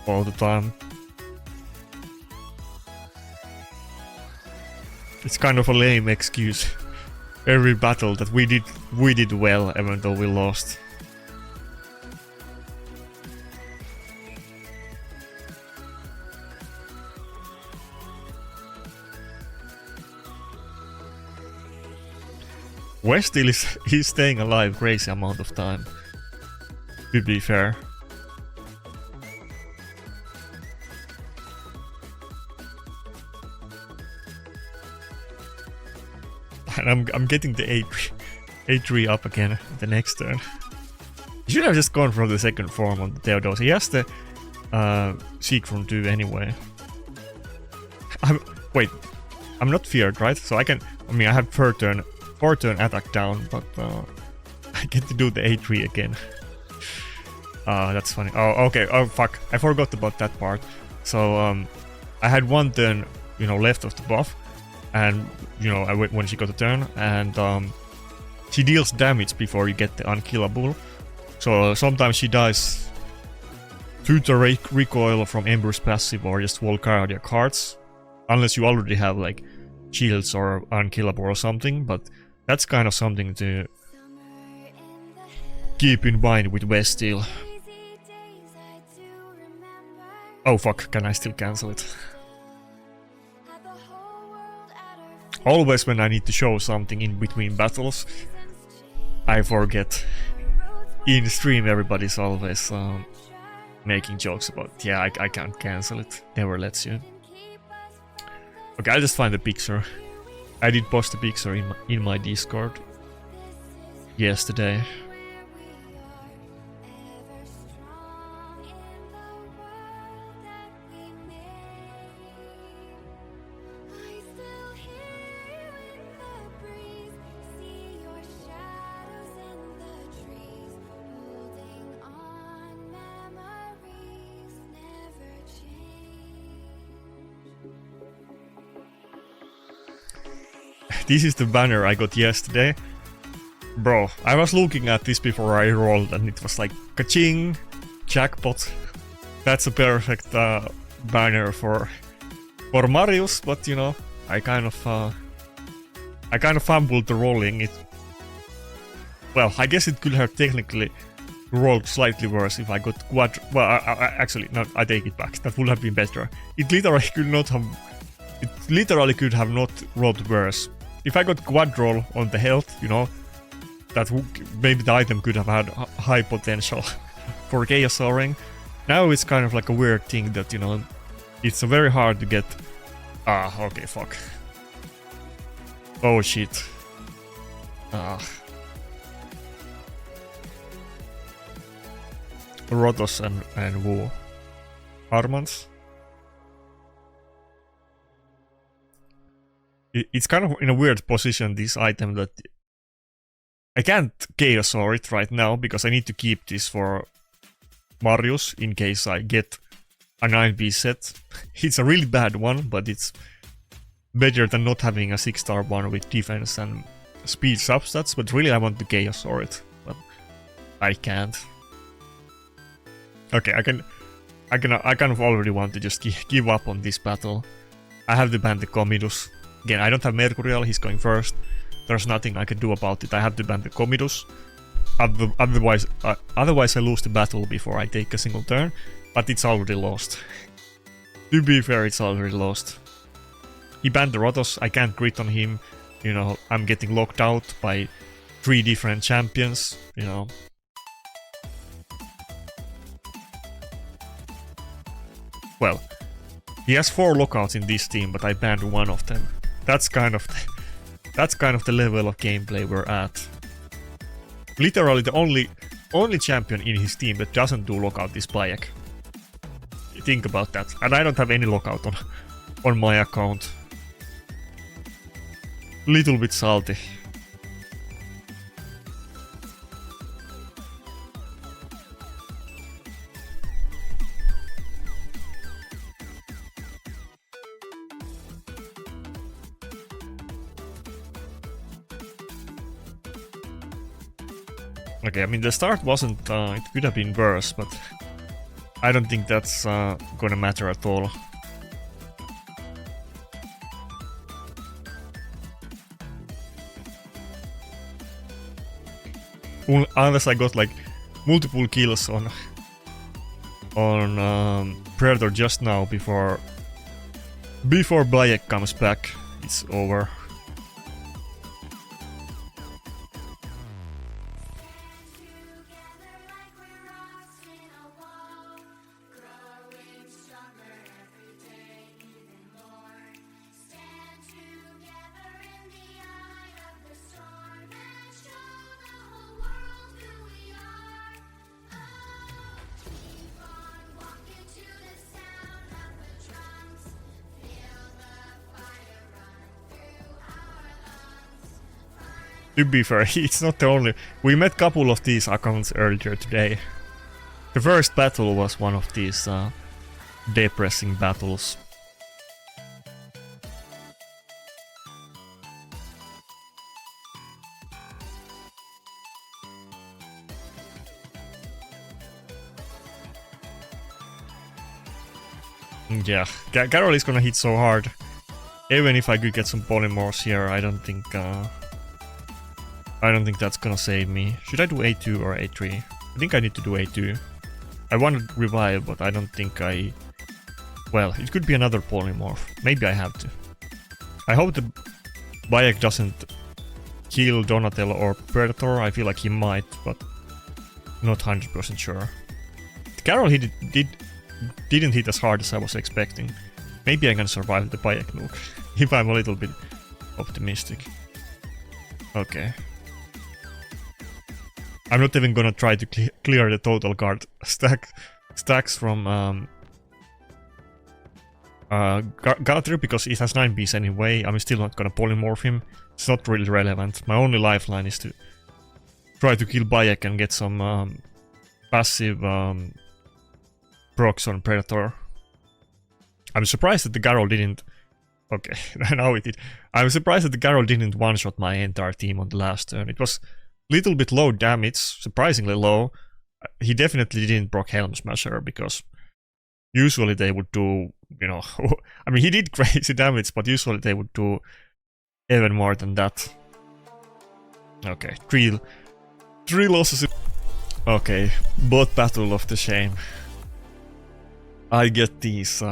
Speaker 1: all the time. It's kind of a lame excuse. Every battle that we did well, even though we lost. West still he's staying alive crazy amount of time, to be fair. And I'm getting the A3 up again the next turn. You should have just gone for the second form on the Theodos. He has the Seek from 2 anyway. Wait, I'm not feared, right? So I mean I have 4 turn attack down, but I get to do the A3 again. That's funny. Oh, okay. Oh, fuck. I forgot about that part. So, I had 1 turn, you know, left of the buff. And, you know, when she got a turn. And, she deals damage before you get the unkillable. So, sometimes she dies through the recoil from Embers passive or just Volcardia cards. Unless you already have, like, shields or unkillable or something. But that's kind of something to keep in mind with West Steel. Oh fuck, can I still cancel it? Always when I need to show something in between battles, I forget. In stream everybody's always making jokes about, yeah, I can't cancel it, never lets you. Okay, I'll just find the picture. I did post the picture in my Discord yesterday. This is the banner I got yesterday. Bro, I was looking at this before I rolled and it was like, ka-ching, jackpot. That's a perfect banner for Marius, but you know, I kind of I kind of fumbled the rolling. Well, I guess it could have technically rolled slightly worse if I got quad. Well, actually, no, I take it back. That would have been better. It literally could not have. It literally could have not rolled worse. If I got quad roll on the health, you know, that maybe the item could have had high potential for chaos soaring. Now it's kind of like a weird thing that, you know, it's very hard to get. Okay, fuck. Oh shit. Rotos and Wu. Armans. It's kind of in a weird position, this item, that I can't Chaos Soar it right now because I need to keep this for Marius in case I get a 9B set. It's a really bad one, but it's better than not having a 6-star one with defense and speed substats, but really I want to Chaos Soar it, but I can't. Okay, I kind of already want to just give up on this battle. I have to ban the Comidus. Again, I don't have Mercurial, he's going first. There's nothing I can do about it. I have to ban the Comidus. Otherwise I lose the battle before I take a single turn. But it's already lost. To be fair, it's already lost. He banned the Rotos, I can't crit on him. You know, I'm getting locked out by 3 different champions, you know. Well, he has 4 lockouts in this team, but I banned one of them. That's kind of the level of gameplay we're at. Literally the only champion in his team that doesn't do lockout is Bayek. Think about that. And I don't have any lockout on my account. Little bit salty. Okay, I mean the start wasn't, it could have been worse, but I don't think that's gonna matter at all. Unless I got like multiple kills on Predator just now before Bayek comes back, it's over. To be fair, it's not the only. We met a couple of these accounts earlier today. The first battle was one of these depressing battles. Yeah, Carol is gonna hit so hard. Even if I could get some polymorphs here, I don't think that's gonna save me. Should I do A2 or A3? I think I need to do A2. I want to revive, but I don't think I... Well, it could be another polymorph. Maybe I have to. I hope the Bayek doesn't kill Donatello or Predator. I feel like he might, but not 100% sure. Carol didn't hit as hard as I was expecting. Maybe I can survive the Bayek nuke, if I'm a little bit optimistic. Okay. I'm not even gonna try to clear the total card stacks from Galadriel because it has 9 Bs anyway. I'm still not gonna polymorph him. It's not really relevant. My only lifeline is to try to kill Bayek and get some passive procs on Predator. I'm surprised that the Garrow didn't... Okay, now it did. I'm surprised that the Garrow didn't one-shot my entire team on the last turn. It was little bit low damage, surprisingly low. He definitely didn't proc Helm Smasher because usually they would do, you know, I mean he did crazy damage, but usually they would do even more than that. Okay, three losses. Okay, both Battle of the Shame. I get these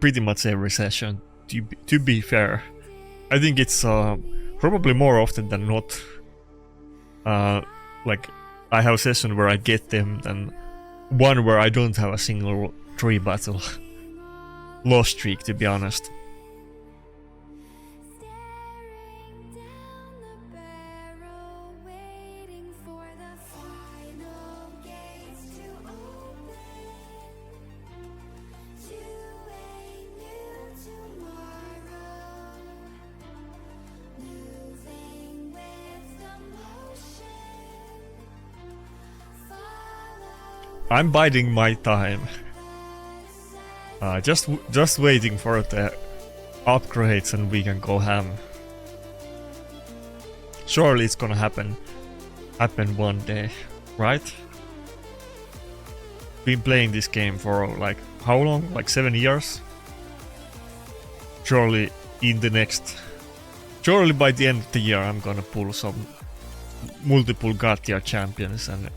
Speaker 1: pretty much every session, to be fair. I think it's probably more often than not. Like, I have a session where I get them, than one where I don't have a single 3 battle loss streak, to be honest. I'm biding my time. Just waiting for the upgrades and we can go ham. Surely it's gonna happen one day, right? Been playing this game for like how long? Like 7 years? Surely by the end of the year I'm gonna pull some multiple God tier champions and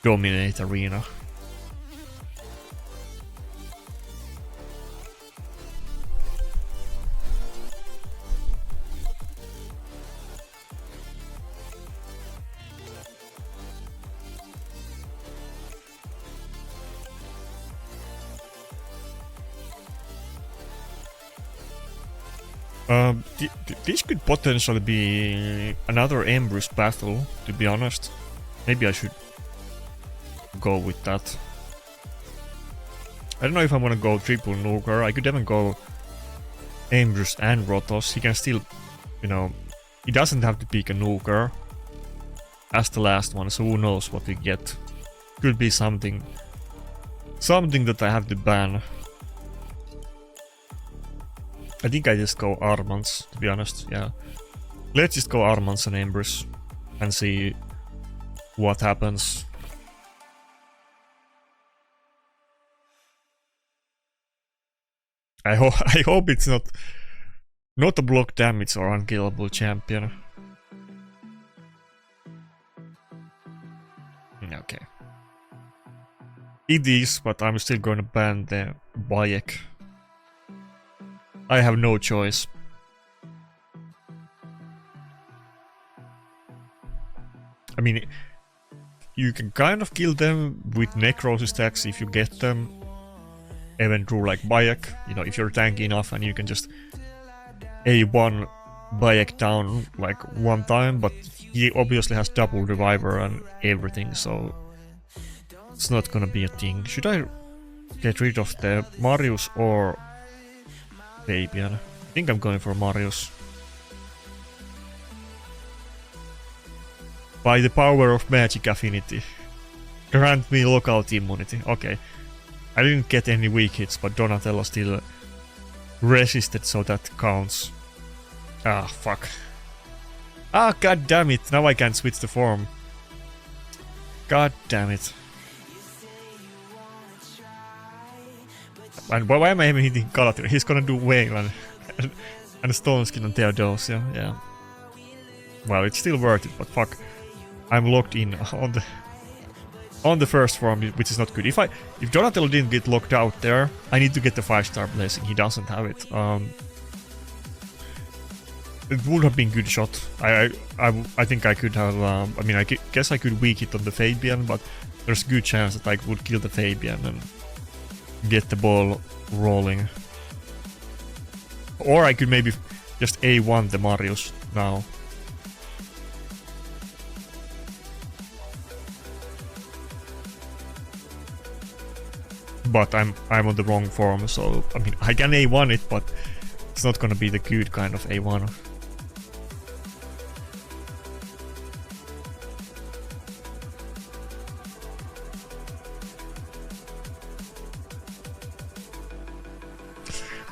Speaker 1: dominate arena. This could potentially be another Embrys battle, to be honest. Maybe I should go with that. I don't know if I want to go triple nuker. I could even go Embers and Rotos. He can still, you know, he doesn't have to pick a nuker as the last one, so who knows what we get. Could be something that I have to ban. I think I just go Armans, to be honest, yeah. Let's just go Armans and Embers and see what happens. I hope it's not a block damage or unkillable champion. Okay. It is, but I'm still gonna ban the Bayek. I have no choice. I mean, you can kind of kill them with necrosis stacks if you get them. Even through like Bayek, you know, if you're tanky enough and you can just A1 Bayek down like one time, but he obviously has double reviver and everything, so it's not gonna be a thing. Should I get rid of the Marius or Fabian? I think I'm going for Marius. By the power of magic affinity. Grant me lockout immunity. Okay. I didn't get any weak hits, but Donatello still resisted, so that counts. Ah, fuck. Ah, god damn it. Now I can't switch the form. God damn it. And why am I even hitting Galather? He's gonna do Wayland and Stone Skin on Theodosia, yeah. Well, it's still worth it, but fuck. I'm locked in on the first form, which is not good. If Donatello didn't get locked out there, I need to get the 5-star blessing. He doesn't have it. It would have been good shot. I think I could have. I mean, I guess I could weak it on the Fabian, but there's a good chance that I would kill the Fabian and get the ball rolling. Or I could maybe just A1 the Marius now. But I'm on the wrong form, so I mean I can A1 it, but it's not gonna be the good kind of A1.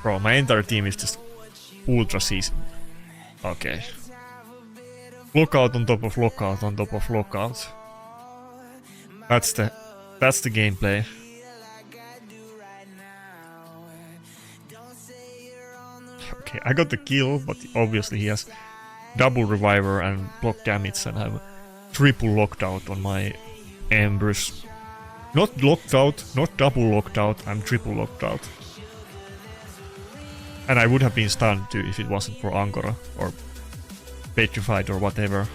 Speaker 1: Bro, my entire team is just ultra season. Okay. Lockout on top of lockout on top of lockout. That's the gameplay. Okay, I got the kill, but obviously he has double reviver and block damage, and I have triple locked out on my Embers. Not locked out, not double locked out, I'm triple locked out. And I would have been stunned too if it wasn't for Angora or petrified or whatever.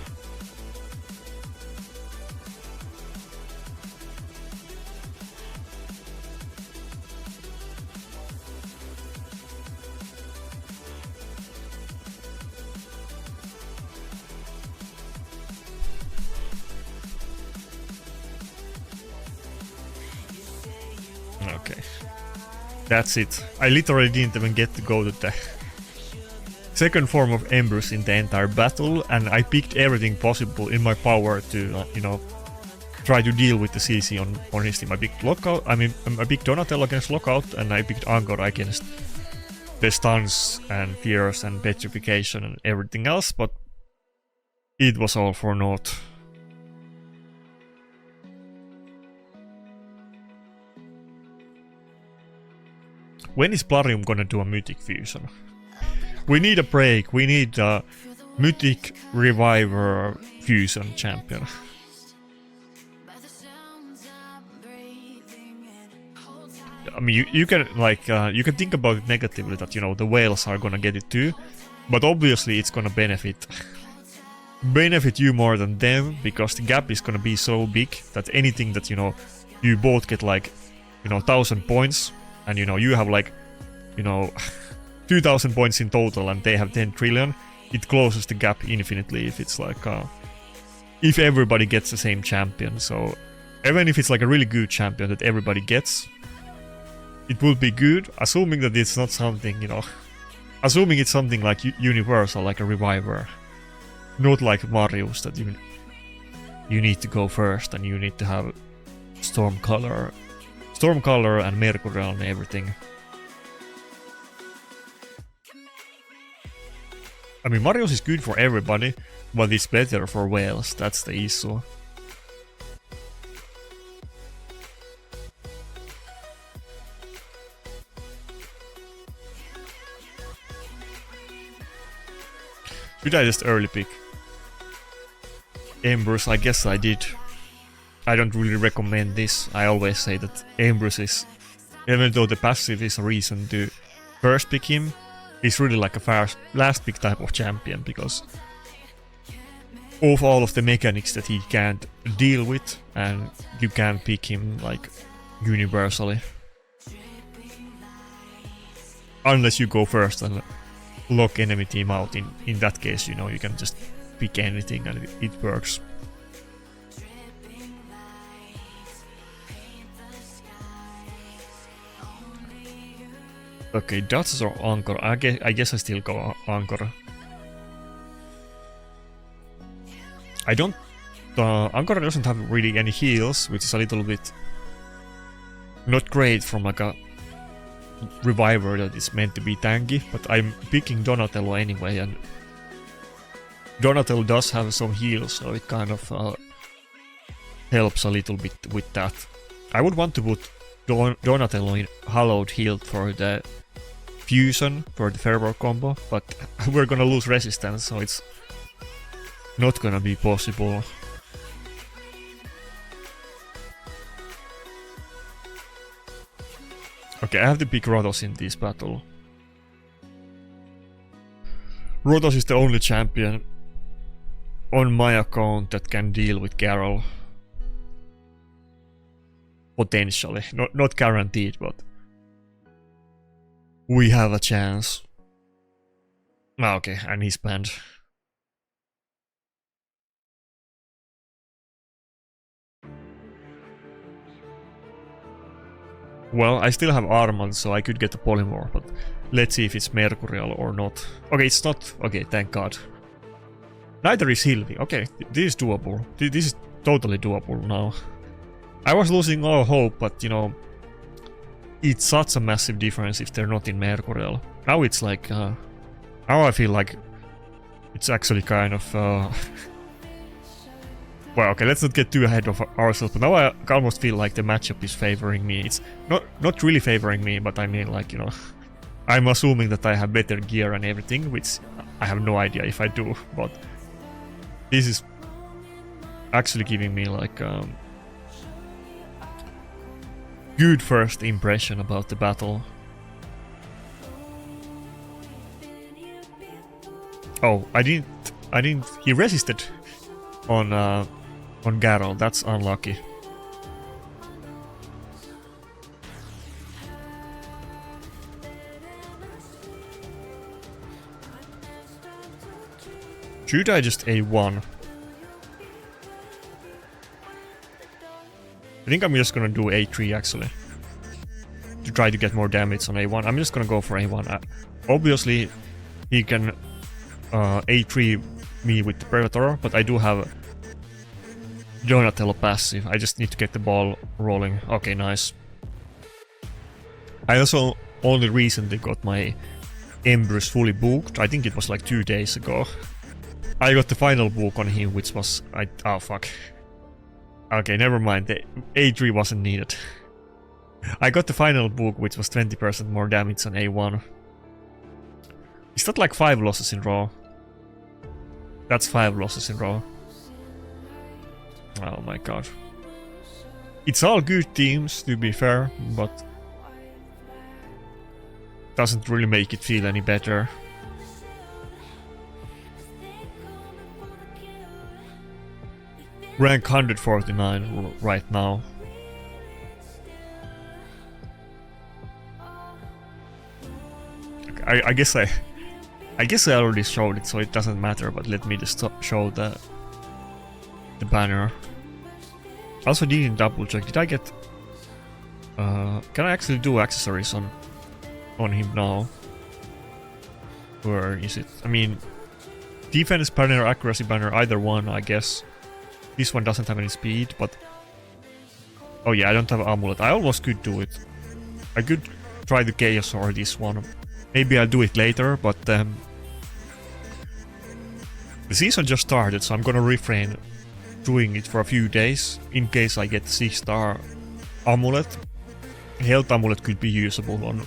Speaker 1: Okay. That's it. I literally didn't even get to go to the second form of Embers in the entire battle, and I picked everything possible in my power to, you know, try to deal with the CC on his team. I picked Lockout, I picked Donatello against Lockout, and I picked Angora against the stuns and fears and petrification and everything else, but it was all for naught. When is Plarium gonna do a Mythic Fusion? We need a break, we need a Mythic Reviver Fusion champion. I mean, you can like you can think about it negatively that, you know, the whales are gonna get it too, but obviously it's gonna benefit you more than them, because the gap is gonna be so big that anything that, you know, you both get like, you know, 1000 points, and you know you have like, you know, 2000 points in total and they have 10 trillion, it closes the gap infinitely if it's like if everybody gets the same champion. So even if it's like a really good champion that everybody gets, it will be good, assuming that it's not something, you know, assuming it's something like universal, like a reviver, not like Mario's that you need to go first and you need to have Stormcolor and Mercurial and everything. I mean, Mario's is good for everybody, but it's better for whales, that's the issue. Should I just early pick Embers? I guess I did. I don't really recommend this. I always say that Embrys is, even though the passive is a reason to first pick him, he's really like a last pick type of champion, because of all of the mechanics that he can't deal with, and you can't pick him like universally. Unless you go first and lock enemy team out, in that case, you know, you can just pick anything and it works. Okay, Duchess or Angora? I guess I still go Angora. I don't... Angora doesn't have really any heals, which is a little bit not great from like a reviver that is meant to be tanky, but I'm picking Donatello anyway, and Donatello does have some heals, so it kind of helps a little bit with that. I would want to put Donatello in Hallowed Healed for the fusion, for the Fervor combo, but we're gonna lose resistance, so it's not gonna be possible. Okay, I have to pick Rotos in this battle. Rotos is the only champion on my account that can deal with Carol. Potentially. Not guaranteed, but we have a chance. Okay, and he's banned. Well, I still have Armand, so I could get the Polymorph, but let's see if it's Mercurial or not. Okay, it's not. Okay, thank God. Neither is Hilvi. Okay, this is doable. This is totally doable now. I was losing all hope, but you know, it's such a massive difference if they're not in Mercurial. Now it's like, now I feel like it's actually kind of, well, okay, let's not get too ahead of ourselves, but now I almost feel like the matchup is favoring me. It's not really favoring me, but I mean, like, you know, I'm assuming that I have better gear and everything, which I have no idea if I do, but this is actually giving me like good first impression about the battle. Oh, I didn't. He resisted on Garrow. That's unlucky. Should I just A1? I think I'm just gonna do A3 actually. To try to get more damage on A1. I'm just gonna go for A1. Obviously, he can A3 me with the Predator, but I do have Donatello passive. I just need to get the ball rolling. Okay, nice. I also only recently got my Embers fully booked. I think it was like 2 days ago. I got the final book on him, which was... oh, fuck. Okay, never mind. The A3 wasn't needed. I got the final book, which was 20% more damage on A1. Is that like 5 losses in a row? That's 5 losses in a row. Oh my god. It's all good teams, to be fair, but... doesn't really make it feel any better. Rank 149 right now. I guess I already showed it, so it doesn't matter. But let me just show the banner. Also, didn't double check. Did I get? Can I actually do accessories on him now? Where is it? I mean, defense banner, accuracy banner, either one, I guess. This one doesn't have any speed, but... oh yeah, I don't have amulet. I almost could do it. I could try the chaos or this one. Maybe I'll do it later, but... the season just started, so I'm gonna refrain doing it for a few days, in case I get 6-star amulet. Health amulet could be usable on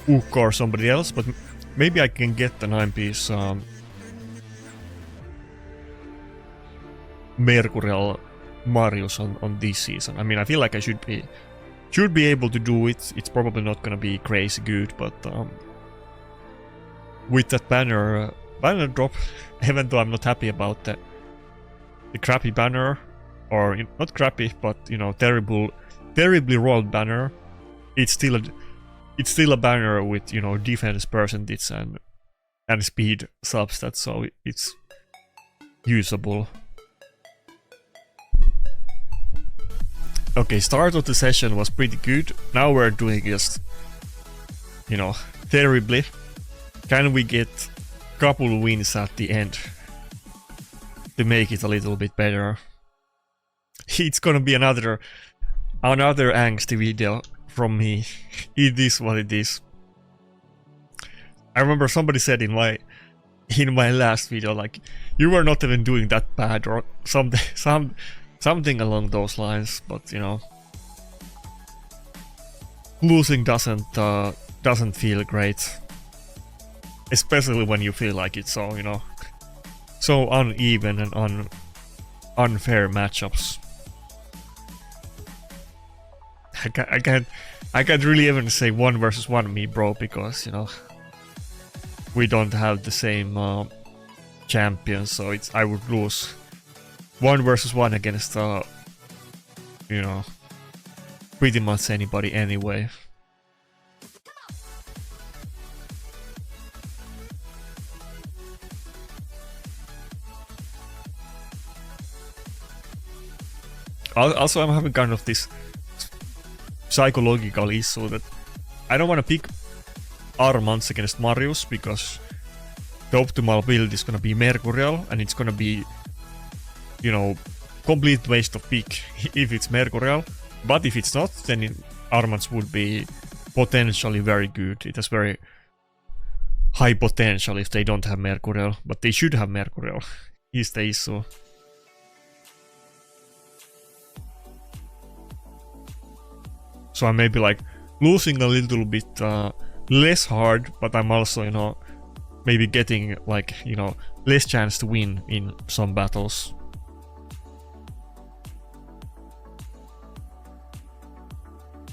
Speaker 1: Ook or somebody else, but maybe I can get the 9-piece Mercurial Marius on this season. I mean, I feel like I should be able to do it. It's probably not gonna be crazy good, but with that banner drop, even though I'm not happy about the crappy banner, or not crappy, but you know, terribly rolled banner, it's still a banner with, you know, defense percentage and speed substats, so it's usable. Okay, start of the session was pretty good. Now we're doing just, you know, terribly. Can we get couple wins at the end to make it a little bit better? It's gonna be another angsty video from me. It is what it is. I remember somebody said in my last video, like, you were not even doing that bad, or something along those lines, but you know, losing doesn't feel great, especially when you feel like it's so, you know, so uneven and unfair matchups. I can't really even say 1 versus 1 me, bro, because you know, we don't have the same champions, so I would lose 1 versus 1 against you know, pretty much anybody anyway. Also, I'm having kind of this psychological issue that I don't want to pick Armans against Marius, because the optimal build is gonna be Mercurial, and it's gonna be, you know, complete waste of pick if it's Mercurial. But if it's not, then Armans would be potentially very good. It has very high potential if they don't have Mercurial, but they should have Mercurial, is the issue. So I'm maybe like losing a little bit less hard, but I'm also, you know, maybe getting like, you know, less chance to win in some battles.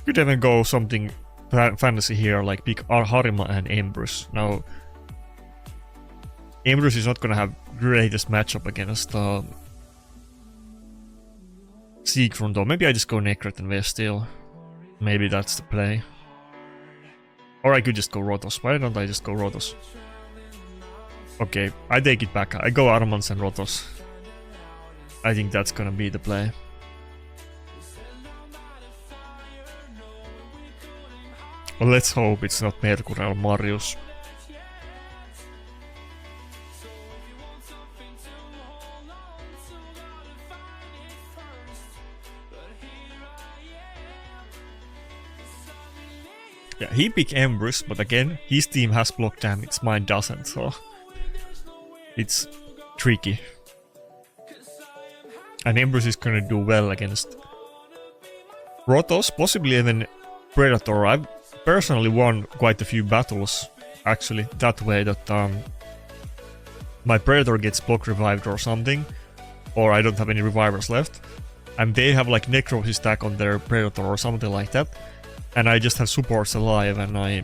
Speaker 1: Could even go something fantasy here, like pick Harima and Embers. Now, Embrys is not gonna have greatest matchup against Siegfried though. Maybe I just go Nakarada and Vestil. Maybe that's the play. Or I could just go Rotos. Why don't I just go Rotos? Okay, I take it back. I go Armans and Rotos. I think that's gonna be the play. Well, let's hope it's not Mercury or Marius. Yeah, he picked Embrys, but again, his team has block damage, mine doesn't, so it's tricky. And Embrys is gonna do well against Rotos, possibly even Predator. I've personally won quite a few battles, actually, that way that my Predator gets block revived or something, or I don't have any revivers left, and they have like Necrosis stack on their Predator or something like that. And I just have supports alive and I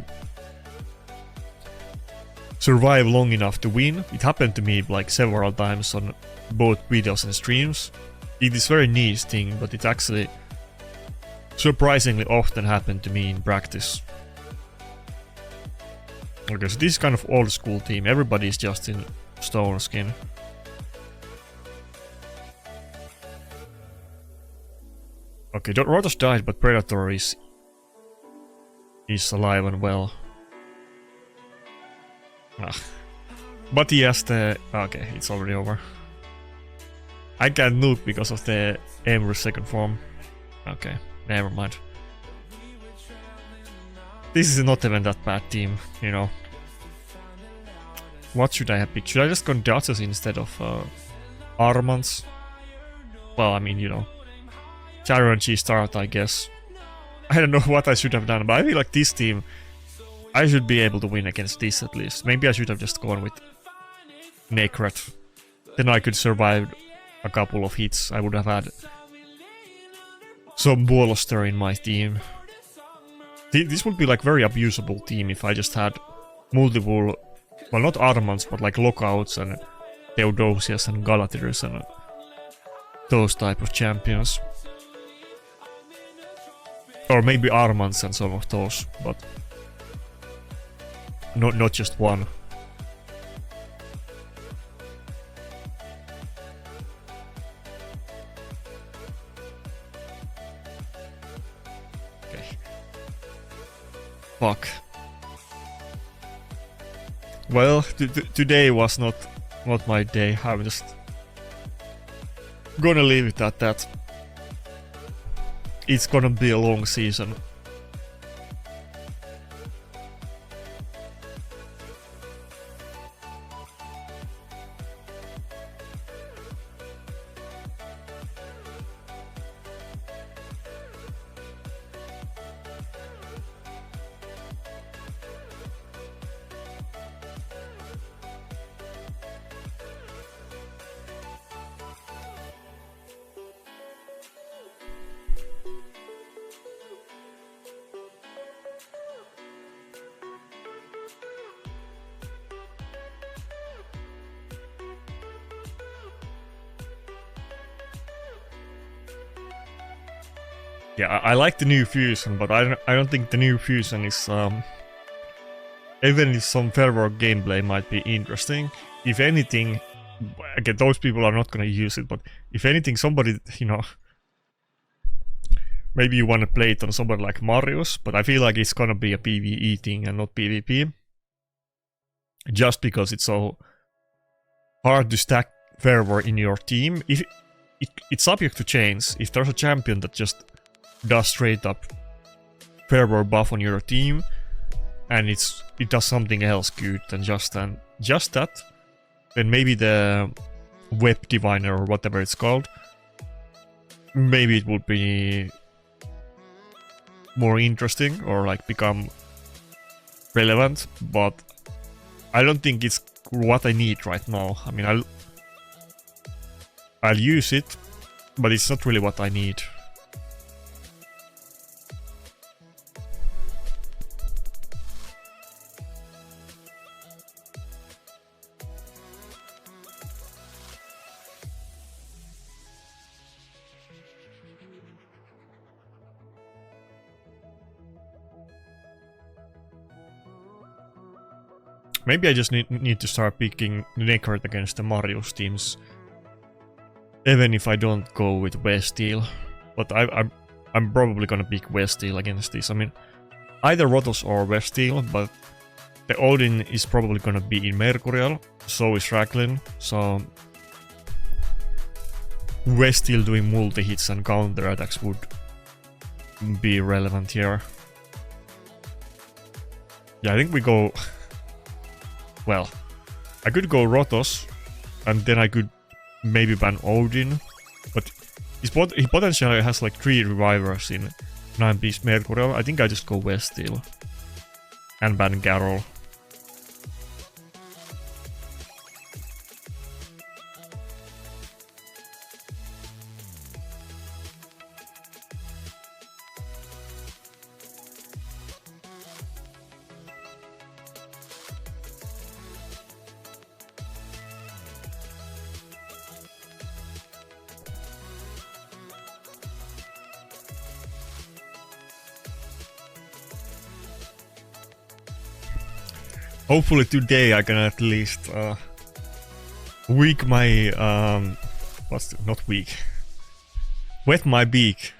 Speaker 1: survive long enough to win. It happened to me like several times on both videos and streams. It is very niche thing, but it actually surprisingly often happened to me in practice. Okay, so this is kind of old school team. Everybody is just in stone skin. Okay, Rotos died, but Predator is alive and well. But he has the... Okay, it's already over. I can't nuke because of the Embrys second form. Okay, never mind. This is not even that bad team, you know. What should I have picked? Should I just go Duchess instead of Armans? Well, I mean, you know. Charon G start, I guess. I don't know what I should have done, but I feel like this team, I should be able to win against this at least. Maybe I should have just gone with Nakarada. Then I could survive a couple of hits. I would have had some bolster in my team. This would be like very abusable team if I just had multiple, well, not Armans, but like Lockouts and Theodosias and Galathirs and those type of champions. Or maybe Armans and some of those, but not just one. Okay. Fuck. Well, today was not my day. I'm just gonna leave it at that. It's gonna be a long season. Yeah, I like the new fusion, but I don't think the new fusion is even if some Fervor gameplay might be interesting. If anything, again, those people are not gonna use it, but if anything, somebody, you know, maybe you want to play it on somebody like Marius, but I feel like it's gonna be a PvE thing and not PvP, just because it's so hard to stack Fervor in your team. If it's subject to change. If there's a champion that just does straight up Fervor buff on your team, and it does something else good than just that, then maybe the Web Diviner or whatever it's called, maybe it would be more interesting or like become relevant, but I don't think it's what I need right now. I mean, I'll use it, but it's not really what I need. Maybe I just need to start picking Nakarada against the Marius teams, even if I don't go with West Steel. But I'm probably gonna pick West Steel against this. I mean, either Rotos or West Steel, but the Odin is probably gonna be in Mercurial, so is Raglan, so West Steel doing multi-hits and counter-attacks would be relevant here. Yeah, I think we go... Well, I could go Rotos, and then I could maybe ban Odin, but he potentially has like 3 revivers in 9-piece Mercurial. I think I just go West Steel and ban Garol. Hopefully today I can at least weak my wet my beak.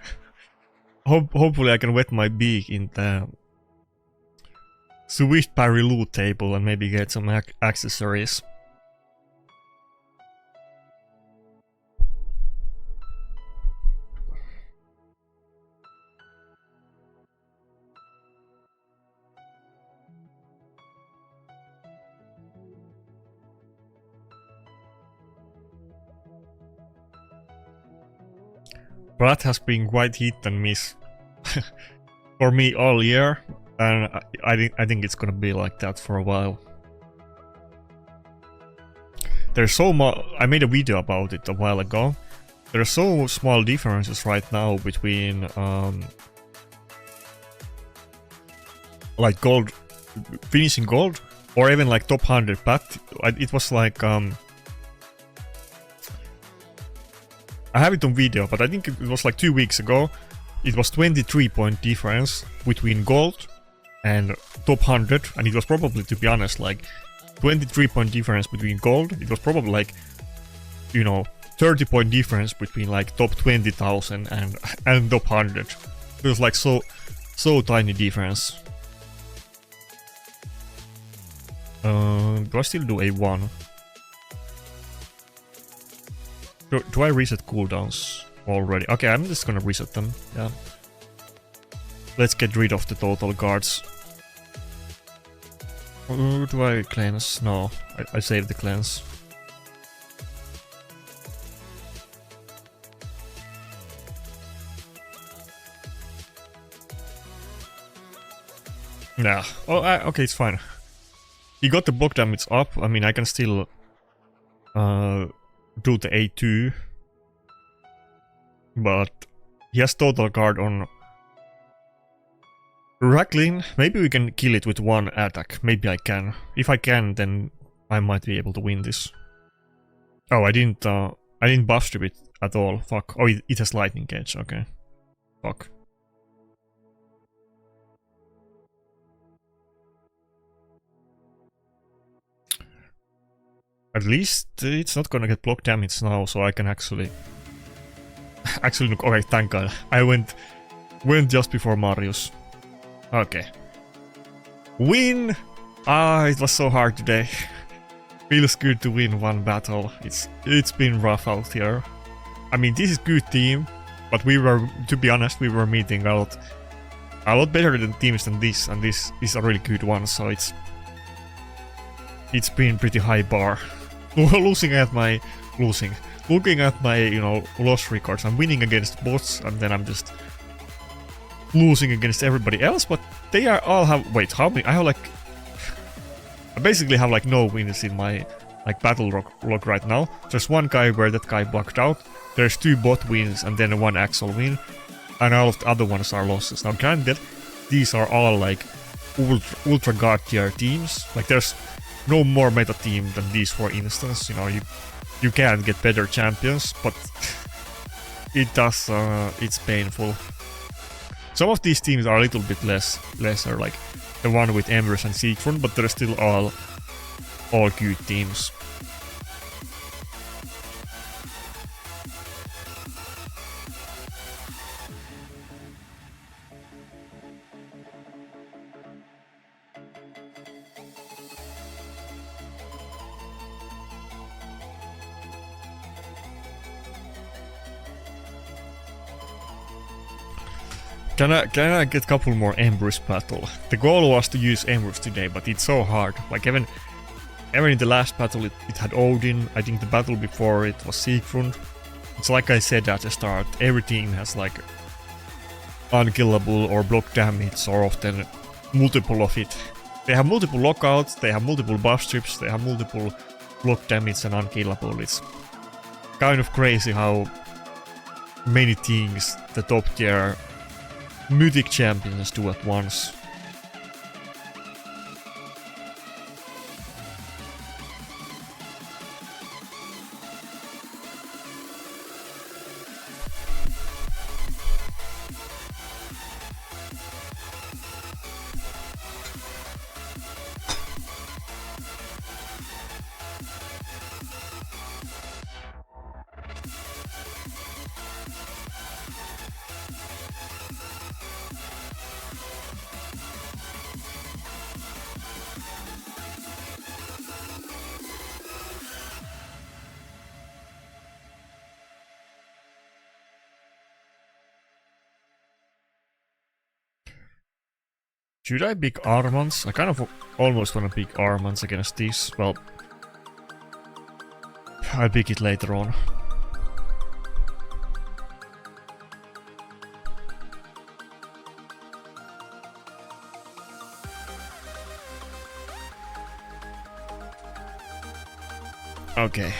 Speaker 1: Hopefully I can wet my beak in the Swift parry loot table and maybe get some accessories. Rat has been quite hit and miss for me all year, and I think it's gonna be like that for a while. There's so much. I made a video about it a while ago. There are so small differences right now between like gold, finishing gold, or even like top 100. But it was like I have it on video, but I think it was like 2 weeks ago. It was 23-point difference between gold and top 100, and it was probably, to be honest, like 23-point difference between gold. It was probably like, you know, 30-point difference between like top 20,000 and top 100. It was like so tiny difference. Do I still do A1? Do I reset cooldowns already? Okay, I'm just gonna reset them, yeah. Let's get rid of the total guards. Do I cleanse? No, I saved the cleanse. Nah, oh, okay, it's fine. He got the block damage up. I mean, I can still do the A2, but he has total guard on Racklin. Maybe we can kill it with 1 attack. Maybe I can. If I can, then I might be able to win this. Oh, I didn't buff strip it at all. Fuck. Oh, it has lightning cage. Okay. Fuck. At least it's not gonna get block damage now, so I can actually look. Okay, thank God. I went just before Marius. Okay. Win! Ah, it was so hard today. Feels good to win 1 battle. It's been rough out here. I mean, this is good team, but we were, to be honest, we were meeting a lot better than teams than this, and this is a really good one. So it's been pretty high bar. Looking at my you know, loss records, I'm winning against bots, and then I'm just losing against everybody else, but they are all have... Wait, how many? I have like... I basically have like no wins in my like battle log right now. There's one guy where that guy blocked out. There's 2 bot wins and then 1 Axel win. And all of the other ones are losses. Now granted, these are all like ultra god tier teams. Like there's no more meta team than these, for instance. You know, you can't get better champions, but it does, it's painful. Some of these teams are a little bit lesser, like the one with Embers and Siegfried, but they're still all good teams. Can I get a couple more Embrys battle? The goal was to use Embers today, but it's so hard. Like even in the last battle it had Odin. I think the battle before it was Siegfried. It's like I said at the start, every team has like unkillable or block damage, or often multiple of it. They have multiple lockouts, they have multiple buff strips, they have multiple block damage and unkillable. It's kind of crazy how many things the top tier mythic champions do at once. Should I pick Armans? I kind of almost want to pick Armans against this. Well, I'll pick it later on. Okay.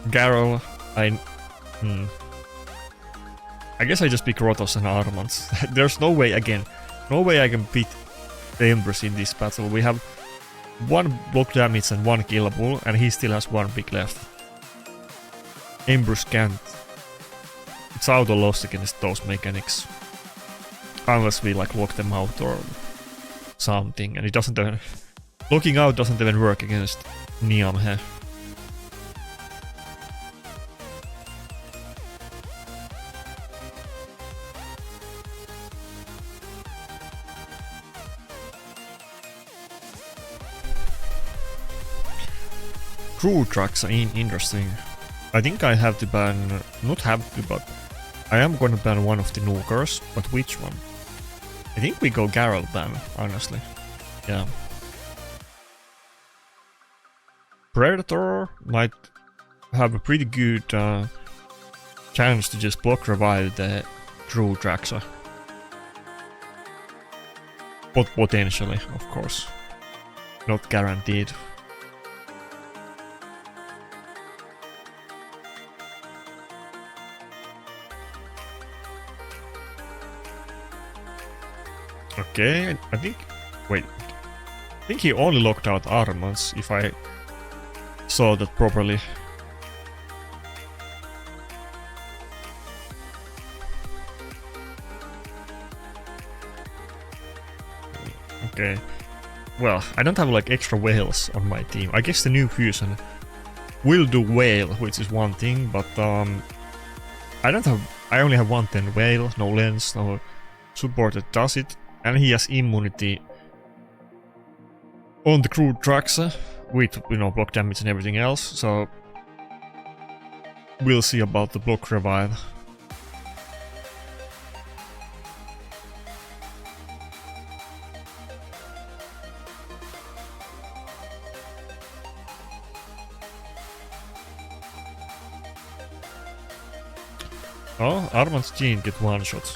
Speaker 1: Garrow, I guess I just pick Rotos and Armans. There's no way, again, no way I can beat the Embers in this battle. We have 1 block damage and 1 killable, and he still has 1 pick left. Embers can't. It's auto lost against those mechanics. Unless we like lock them out or something, and it doesn't even... Locking out doesn't even work against Niamhe. Crew tracks are interesting. I think I have to ban, not have to, but I am gonna ban one of the nukers, but which one? I think we go Garrel ban, honestly. Yeah. Predator might have a pretty good chance to just block revive the True Traxa. But potentially, of course. Not guaranteed. Okay, I think... Wait. I think he only locked out Armans, if I saw that properly. Okay. Well, I don't have like extra whales on my team. I guess the new fusion will do whale, which is one thing, but I don't have... I only have 110 whale, no lens, no support that does it. And he has immunity on the crew trucks with, you know, block damage and everything else, so we'll see about the block revive. Oh, Armand's Gene get one shot.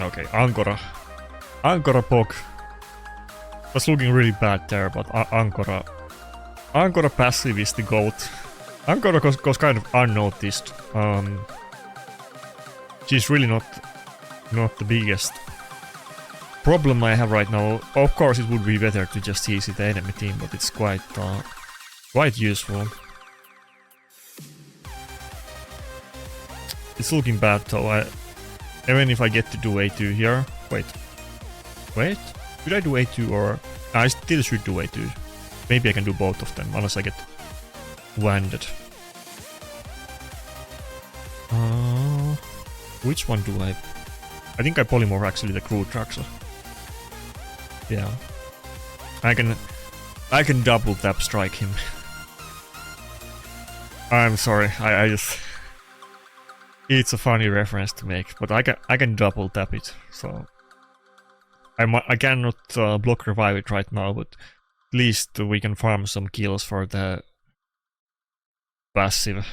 Speaker 1: Okay, Ankora. Ankora POG. Was looking really bad there, but Ankora... Ankora passive is the GOAT. Ankora goes kind of unnoticed. She's really not the biggest problem I have right now. Of course, it would be better to just CC the enemy team, but it's quite useful. It's looking bad though. Even if I get to do A2 here. Wait. Should I do A2 or... I still should do A2. Maybe I can do both of them, unless I get wanded. Which one do I... I think I polymorph actually the crew trucks. Yeah. I can double tap strike him. I'm sorry, I just... It's a funny reference to make, but I can double tap it, so... I cannot block revive it right now, but at least we can farm some kills for the passive.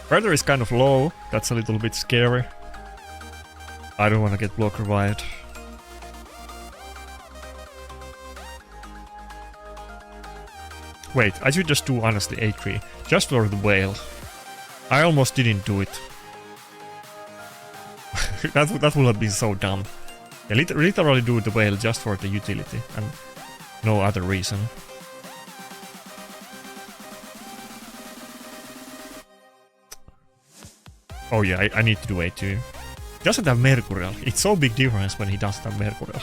Speaker 1: Weather is kind of low, that's a little bit scary. I don't want to get block revived. Wait, I should just do honestly A3, just for the whale. I almost didn't do it. that would have been so dumb. Yeah, literally do the whale just for the utility, and no other reason. Oh yeah, I need to do A2. He doesn't have Mercurial. It's so big difference when he doesn't have Mercurial.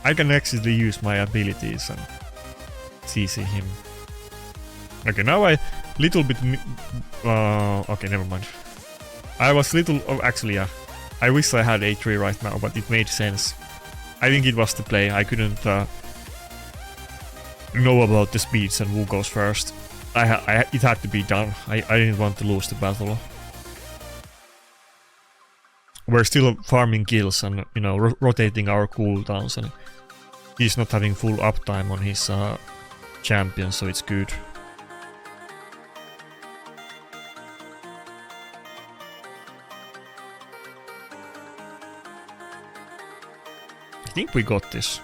Speaker 1: I can actually use my abilities and CC him. Okay, now I little bit... okay, never mind. I was little... Oh, actually, yeah. I wish I had A3 right now, but it made sense. I think it was the play. I couldn't know about the speeds and who goes first. It had to be done. I didn't want to lose the battle. We're still farming kills and, you know, rotating our cooldowns, and he's not having full uptime on his champion, so it's good. I think we got this.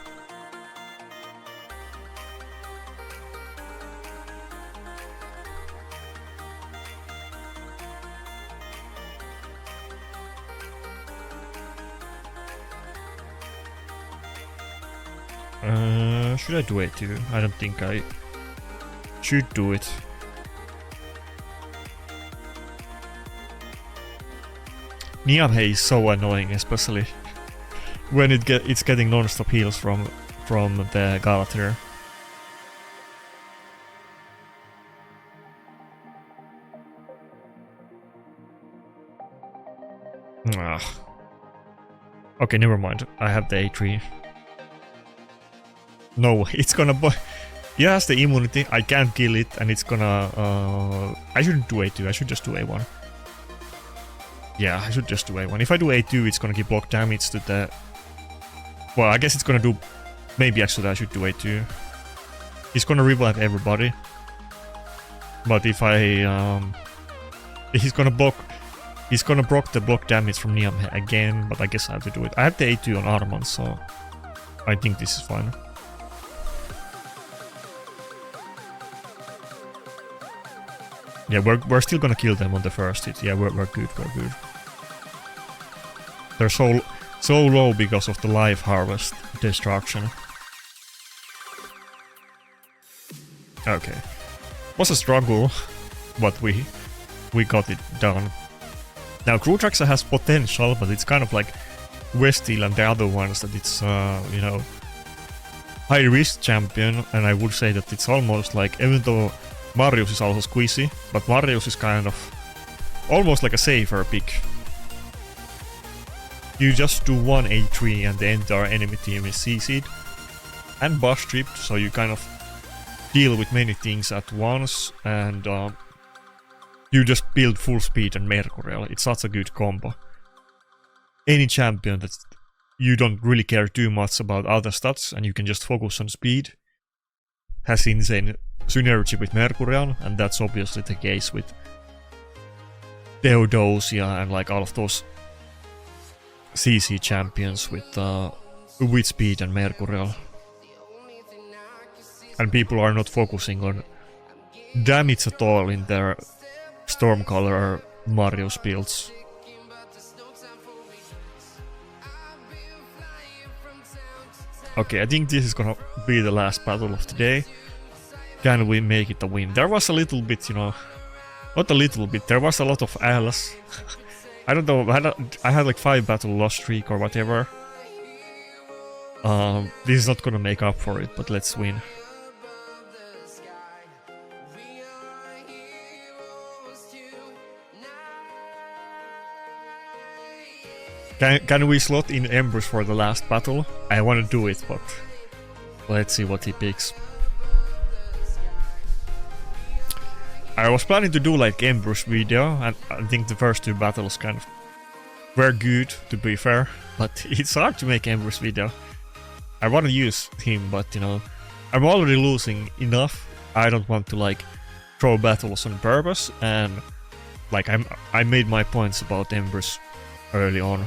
Speaker 1: Should I do A2? I don't think I should do it. Niamhei is so annoying, especially when it's getting non-stop heals from the Galatir. Okay, never mind. I have the A3. No, it's gonna... He has the immunity, I can't kill it, and it's gonna... I shouldn't do A2, I should just do A1. Yeah, I should just do A1. If I do A2, it's gonna give block damage to the... Well, I guess it's gonna do... Maybe actually I should do A2. He's gonna revive everybody. But if I... He's gonna block... He's gonna block the block damage from Niam again, but I guess I have to do it. I have the A2 on Armand, so... I think this is fine. Yeah, we're still gonna kill them on the first hit. Yeah, we're good, we're good. They're so low because of the life harvest destruction. Okay. Was a struggle, but we got it done. Now Krutraxa has potential, but it's kind of like Westil and the other ones that it's you know, high risk champion, and I would say that it's almost like, even though Marius is also squeezy, but Marius is kind of almost like a safer pick. You just do one A3 and the entire enemy team is CC'd and buff stripped, so you kind of deal with many things at once, and you just build full speed and Mercurial. It's such a good combo. any champion that you don't really care too much about other stats and you can just focus on speed has insane synergy with Mercurial, and that's obviously the case with Theodosia and like all of those CC champions with speed and Mercurial. And people are not focusing on damage at all in their Stormcaller Marius builds. Okay, I think this is gonna be the last battle of the day. Can we make it a win? There was a little bit, you know, not a little bit, there was a lot of Alas. I don't know, I had like 5 battle loss streak or whatever. This is not gonna make up for it, but let's win. Can we slot in Embers for the last battle? I want to do it, but let's see what he picks. I was planning to do like Embers video, and I think the first 2 battles kind of were good, to be fair, but it's hard to make Embers video. I want to use him, but you know, I'm already losing enough. I don't want to like throw battles on purpose, and like I made my points about Embers early on.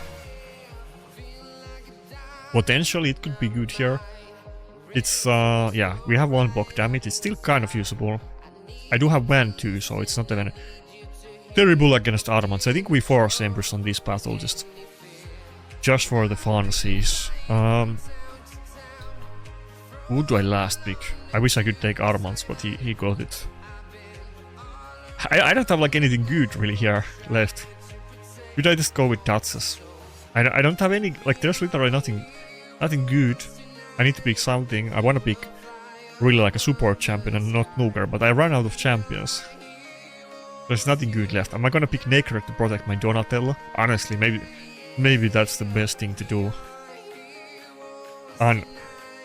Speaker 1: Potentially it could be good here. It's yeah, we have 1 block damage, it's still kind of usable. I do have Wand too, so it's not even terrible against Armans. I think we force Embers on this battle just for the funsies. Who do I last pick? I wish I could take Armans, but he got it. I don't have like anything good really here left. Should I just go with Tatsus? I don't have any, like there's literally nothing good. I need to pick something. I want to pick really like a support champion and not Nugar, but I ran out of champions. There's nothing good left. Am I gonna pick Nakarada to protect my Donatello? Honestly, maybe that's the best thing to do.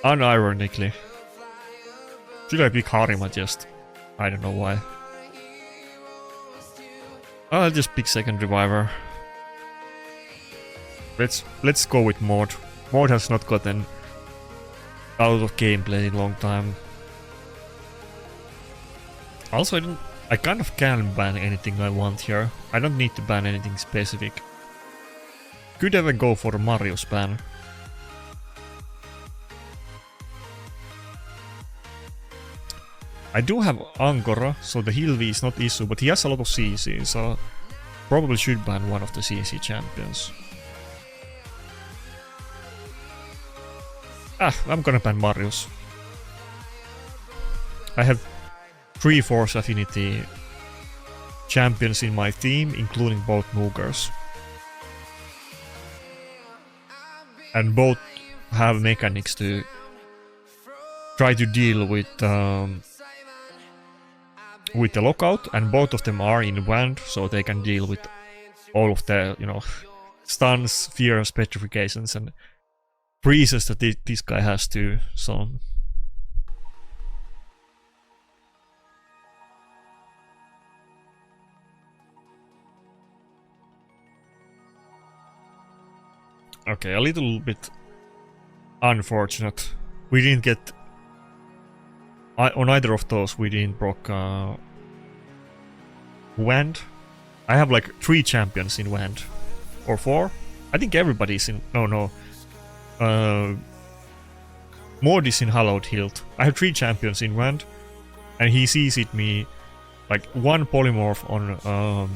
Speaker 1: Unironically. Should I pick Harima just? I don't know why. I'll just pick second reviver. Let's go with Mod. Mod has not gotten out of gameplay in a long time. Also, I kind of can ban anything I want here. I don't need to ban anything specific. Could even go for a Marius ban. I do have Angora, so the heal V is not issue, but he has a lot of CC, so probably should ban one of the CC champions. I'm gonna ban Marius. I have 3 Force Affinity champions in my team, including both Nugars. And both have mechanics to try to deal with the lockout, and both of them are in Wand, so they can deal with all of the, you know, stuns, fears, petrifications, and freezes that this guy has too, so... Okay, a little bit unfortunate. We didn't get... on either of those we didn't proc Wand. I have like 3 champions in Wand. Or 4? I think everybody's in... No. Mod is in Hallowed Hilt. I have 3 champions in Wand, and he CC'd me like 1 polymorph on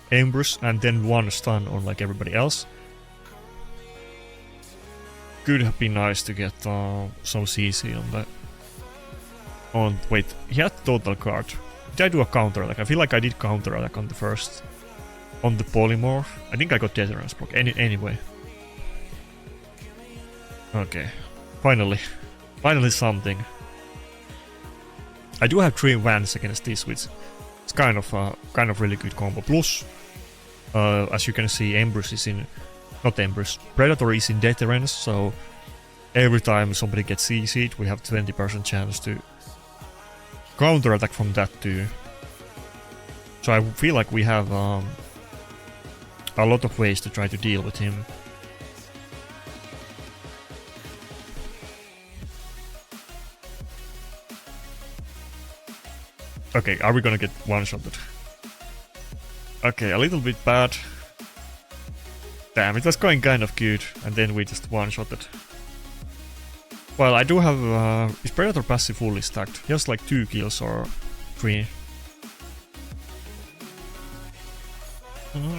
Speaker 1: Embrys and then 1 stun on like everybody else. Could have been nice to get some CC on that. Wait, he had total card. Did I do a counter attack? I feel like I did counter attack on the first. On the polymorph. I think I got Deterrence proc. Anyway. Okay. Finally something. I do have 3 Wands against this, which is kind of really good combo. Plus, as you can see, Embrys is in... Not Embrys. Predator is in Deterrence, so every time somebody gets CC'd, we have 20% chance to counter-attack from that too. So I feel like we have a lot of ways to try to deal with him. Okay, are we gonna get one-shotted? Okay, a little bit bad. Damn, it was going kind of good, and then we just one-shotted. Well, I do have... is Predator passive fully stacked? He has like 2 kills or 3.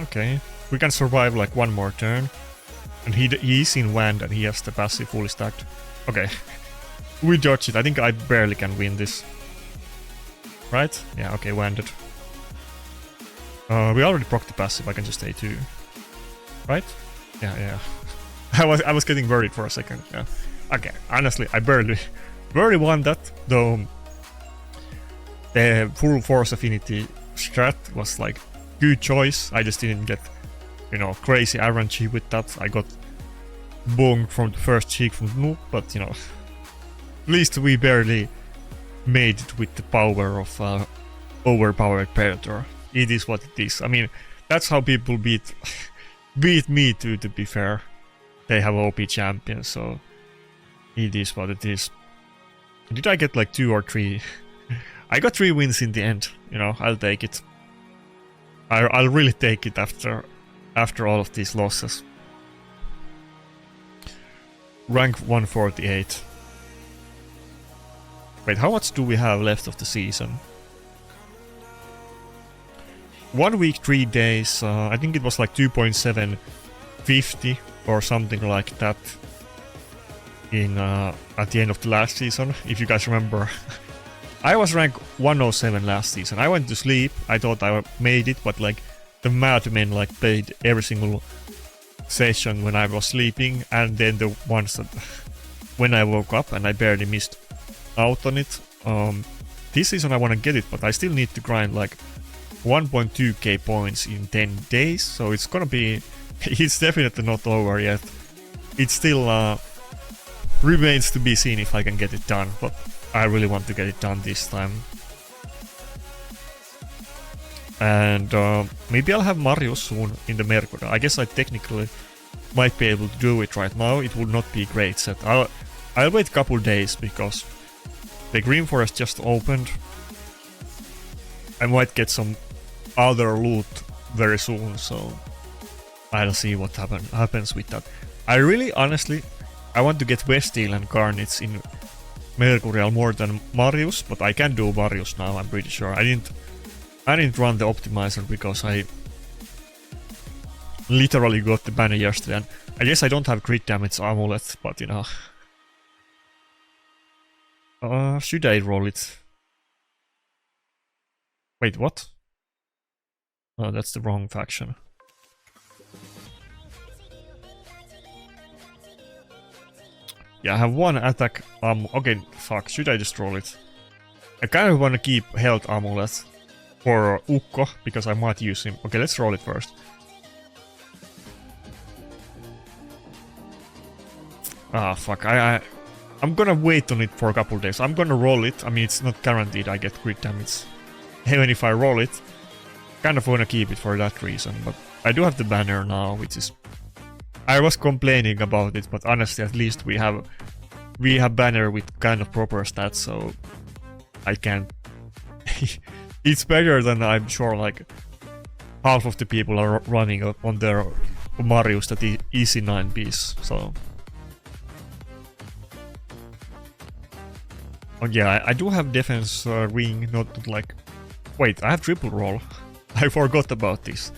Speaker 1: Okay, we can survive like one more turn. And he is in Wand and he has the passive fully stacked. Okay, we dodge it. I think I barely can win this. Right? Yeah, okay, Wanded. We already procced the passive, I can just A2. Right? Yeah. I was getting worried for a second, yeah. Okay, honestly, I barely won that, though the full force affinity strat was like good choice. I just didn't get, you know, crazy RNG with that. I got bonged from the first cheek from Noob, but you know, at least we barely made it with the power of overpowered Predator. It is what it is. I mean, that's how people beat me too, to be fair. They have OP champions, so it is what it is. Did I get like 2 or 3? I got 3 wins in the end, you know, I'll take it. I'll really take it after all of these losses. Rank 148. Wait, how much do we have left of the season? 1 week, 3 days, I think it was like 2.750 or something like that in at the end of the last season, if you guys remember. I was rank 107 last season. I went to sleep, I thought I made it, but like the madmen like played every single session when I was sleeping, and then the ones that when I woke up and I barely missed out on it. This season I want to get it, but I still need to grind like 1.2k points in 10 days, so it's gonna be... it's definitely not over yet. It still remains to be seen if I can get it done, but I really want to get it done this time. And maybe I'll have Mario soon in the Mercury. I guess I technically might be able to do it right now. It would not be a great set. I'll wait a couple days because the Green Forest just opened. I might get some other loot very soon, so I'll see what happens with that. I really, honestly, I want to get Westeel and Garnets in Mercurial more than Marius, but I can do Marius now, I'm pretty sure. I didn't run the optimizer because I literally got the banner yesterday, and I guess I don't have crit damage amulet, but you know. Should I roll it? Wait, what? Oh, that's the wrong faction. Yeah, I have 1 attack okay, fuck, should I just roll it? I kind of want to keep health amulet for Ukko, because I might use him. Okay, let's roll it first. Ah, fuck, I'm gonna wait on it for a couple days. I'm gonna roll it. I mean, it's not guaranteed I get crit damage. Even if I roll it, kind of wanna keep it for that reason. But I do have the banner now, which is... I was complaining about it, but honestly, at least we have banner with kind of proper stats, so I can't... It's better than I'm sure like half of the people are running on their Marius that is easy 9Bs, so... Oh yeah, I do have defense ring, not like... Wait, I have triple roll. I forgot about this.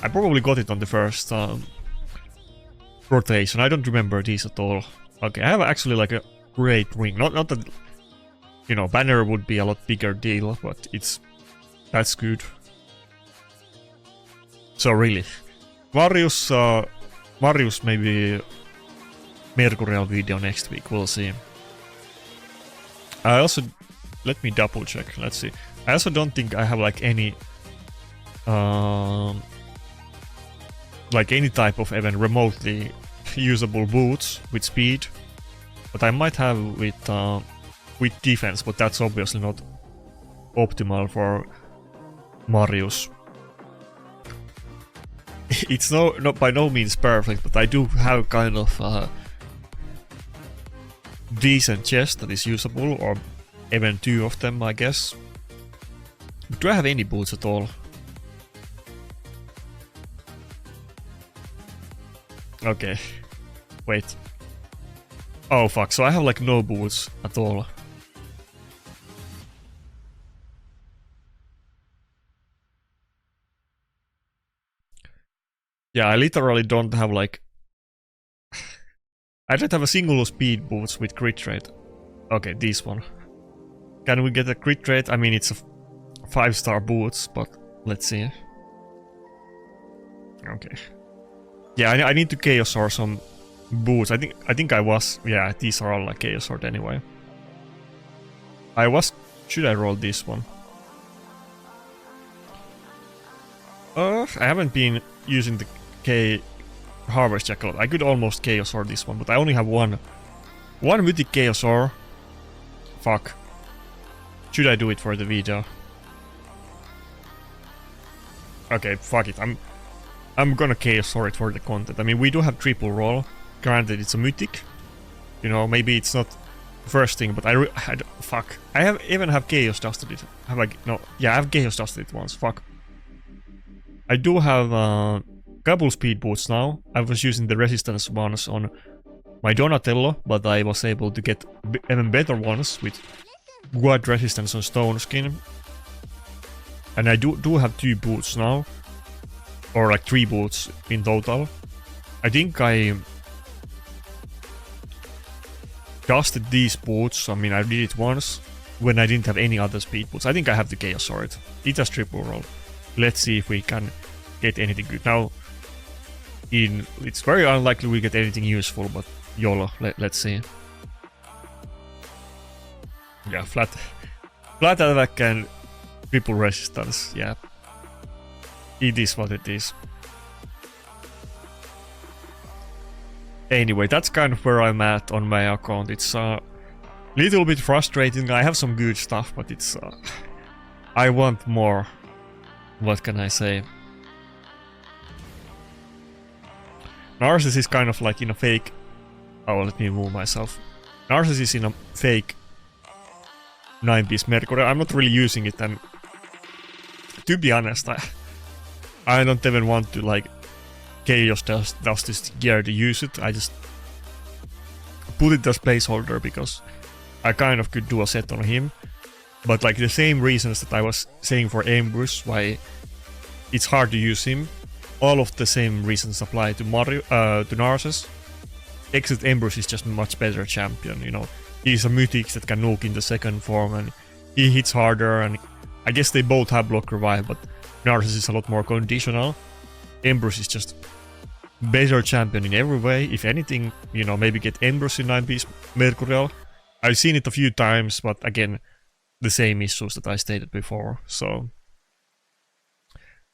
Speaker 1: I probably got it on the first rotation. I don't remember these at all. Okay, I have actually like a great ring. Not that, you know, banner would be a lot bigger deal, but that's good. So really, Marius maybe Mercurial video next week. We'll see. I also, let me double check. Let's see. I also don't think I have like any type of even remotely usable boots with speed, but I might have with defense, but that's obviously not optimal for Marius. It's not by no means perfect, but I do have kind of decent chest that is usable, or even 2 of them, I guess. Do I have any boots at all? Okay. Wait. Oh fuck, so I have like no boots at all. Yeah, I literally don't have like... I don't have a single speed boots with crit rate. Okay, this one. Can we get a crit rate? I mean, it's a 5-star boots, but let's see. Okay. Yeah, I need to chaos or some boots. I think I was... Yeah, these are all like chaos sword anyway. I was... Should I roll this one? I haven't been using the K Harvest Jackal. I could almost chaos or this one, but I only have one mythic chaos or. Fuck. Should I do it for the video? Okay, fuck it. I'm gonna chaos or it for the content. I mean, we do have triple roll. Granted, it's a mythic. You know, maybe it's not first thing, but fuck. I even have chaos dusted it. Have I? No. Yeah, I have chaos dusted it once. Fuck. I do have couple speed boots now. I was using the resistance ones on my Donatello, but I was able to get even better ones with quad resistance on Stone Skin. And I do have 2 boots now, or like 3 boots in total. I think I dusted these boots. I mean, I did it once when I didn't have any other speed boots. I think I have the Chaos Sword. It has triple roll. Let's see if we can get anything good. Now, it's very unlikely we get anything useful, but YOLO, let's see. Yeah, flat attack and triple resistance, yeah. It is what it is. Anyway, that's kind of where I'm at on my account. It's a little bit frustrating. I have some good stuff, but it's... I want more. What can I say? Narcissus is kind of like in a fake... Oh, let me move myself. Narcissus is in a fake 9-piece Mercury. I'm not really using it, and to be honest, I don't even want to like Chaos dust this gear to use it. I just put it as placeholder because I kind of could do a set on him. But like the same reasons that I was saying for Embrys, why it's hard to use him, all of the same reasons apply to Mario, to Narcissus. Exit Embers is just a much better champion, you know. He's a mythic that can nuke in the second form and he hits harder, and I guess they both have block revive, but Narcissus is a lot more conditional. Embers is just better champion in every way. If anything, you know, maybe get Embers in 9-piece Mercurial. I've seen it a few times, but again, the same issues that I stated before, so...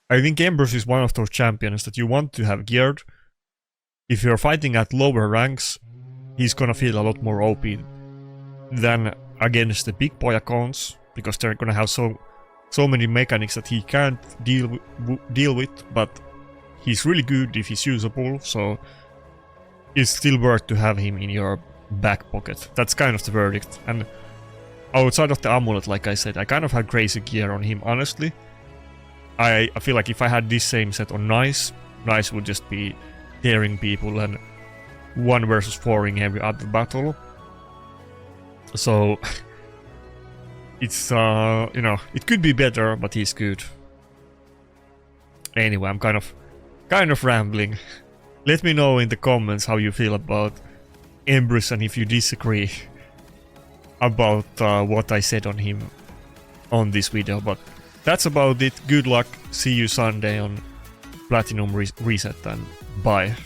Speaker 1: I think Embers is one of those champions that you want to have geared. If you're fighting at lower ranks, he's gonna feel a lot more OP than against the big boy accounts, because they're gonna have so many mechanics that he can't deal with, but he's really good if he's usable, so it's still worth to have him in your back pocket. That's kind of the verdict. And outside of the amulet, like I said, I kind of had crazy gear on him, honestly. I feel like if I had this same set on Nice would just be tearing people and 1 versus 4ing every other battle. So it's you know, it could be better, but he's good. Anyway, I'm kind of rambling. Let me know in the comments how you feel about Embrys and if you disagree about what I said on him on this video, but that's about it. Good luck. See you Sunday on Platinum Reset, and bye.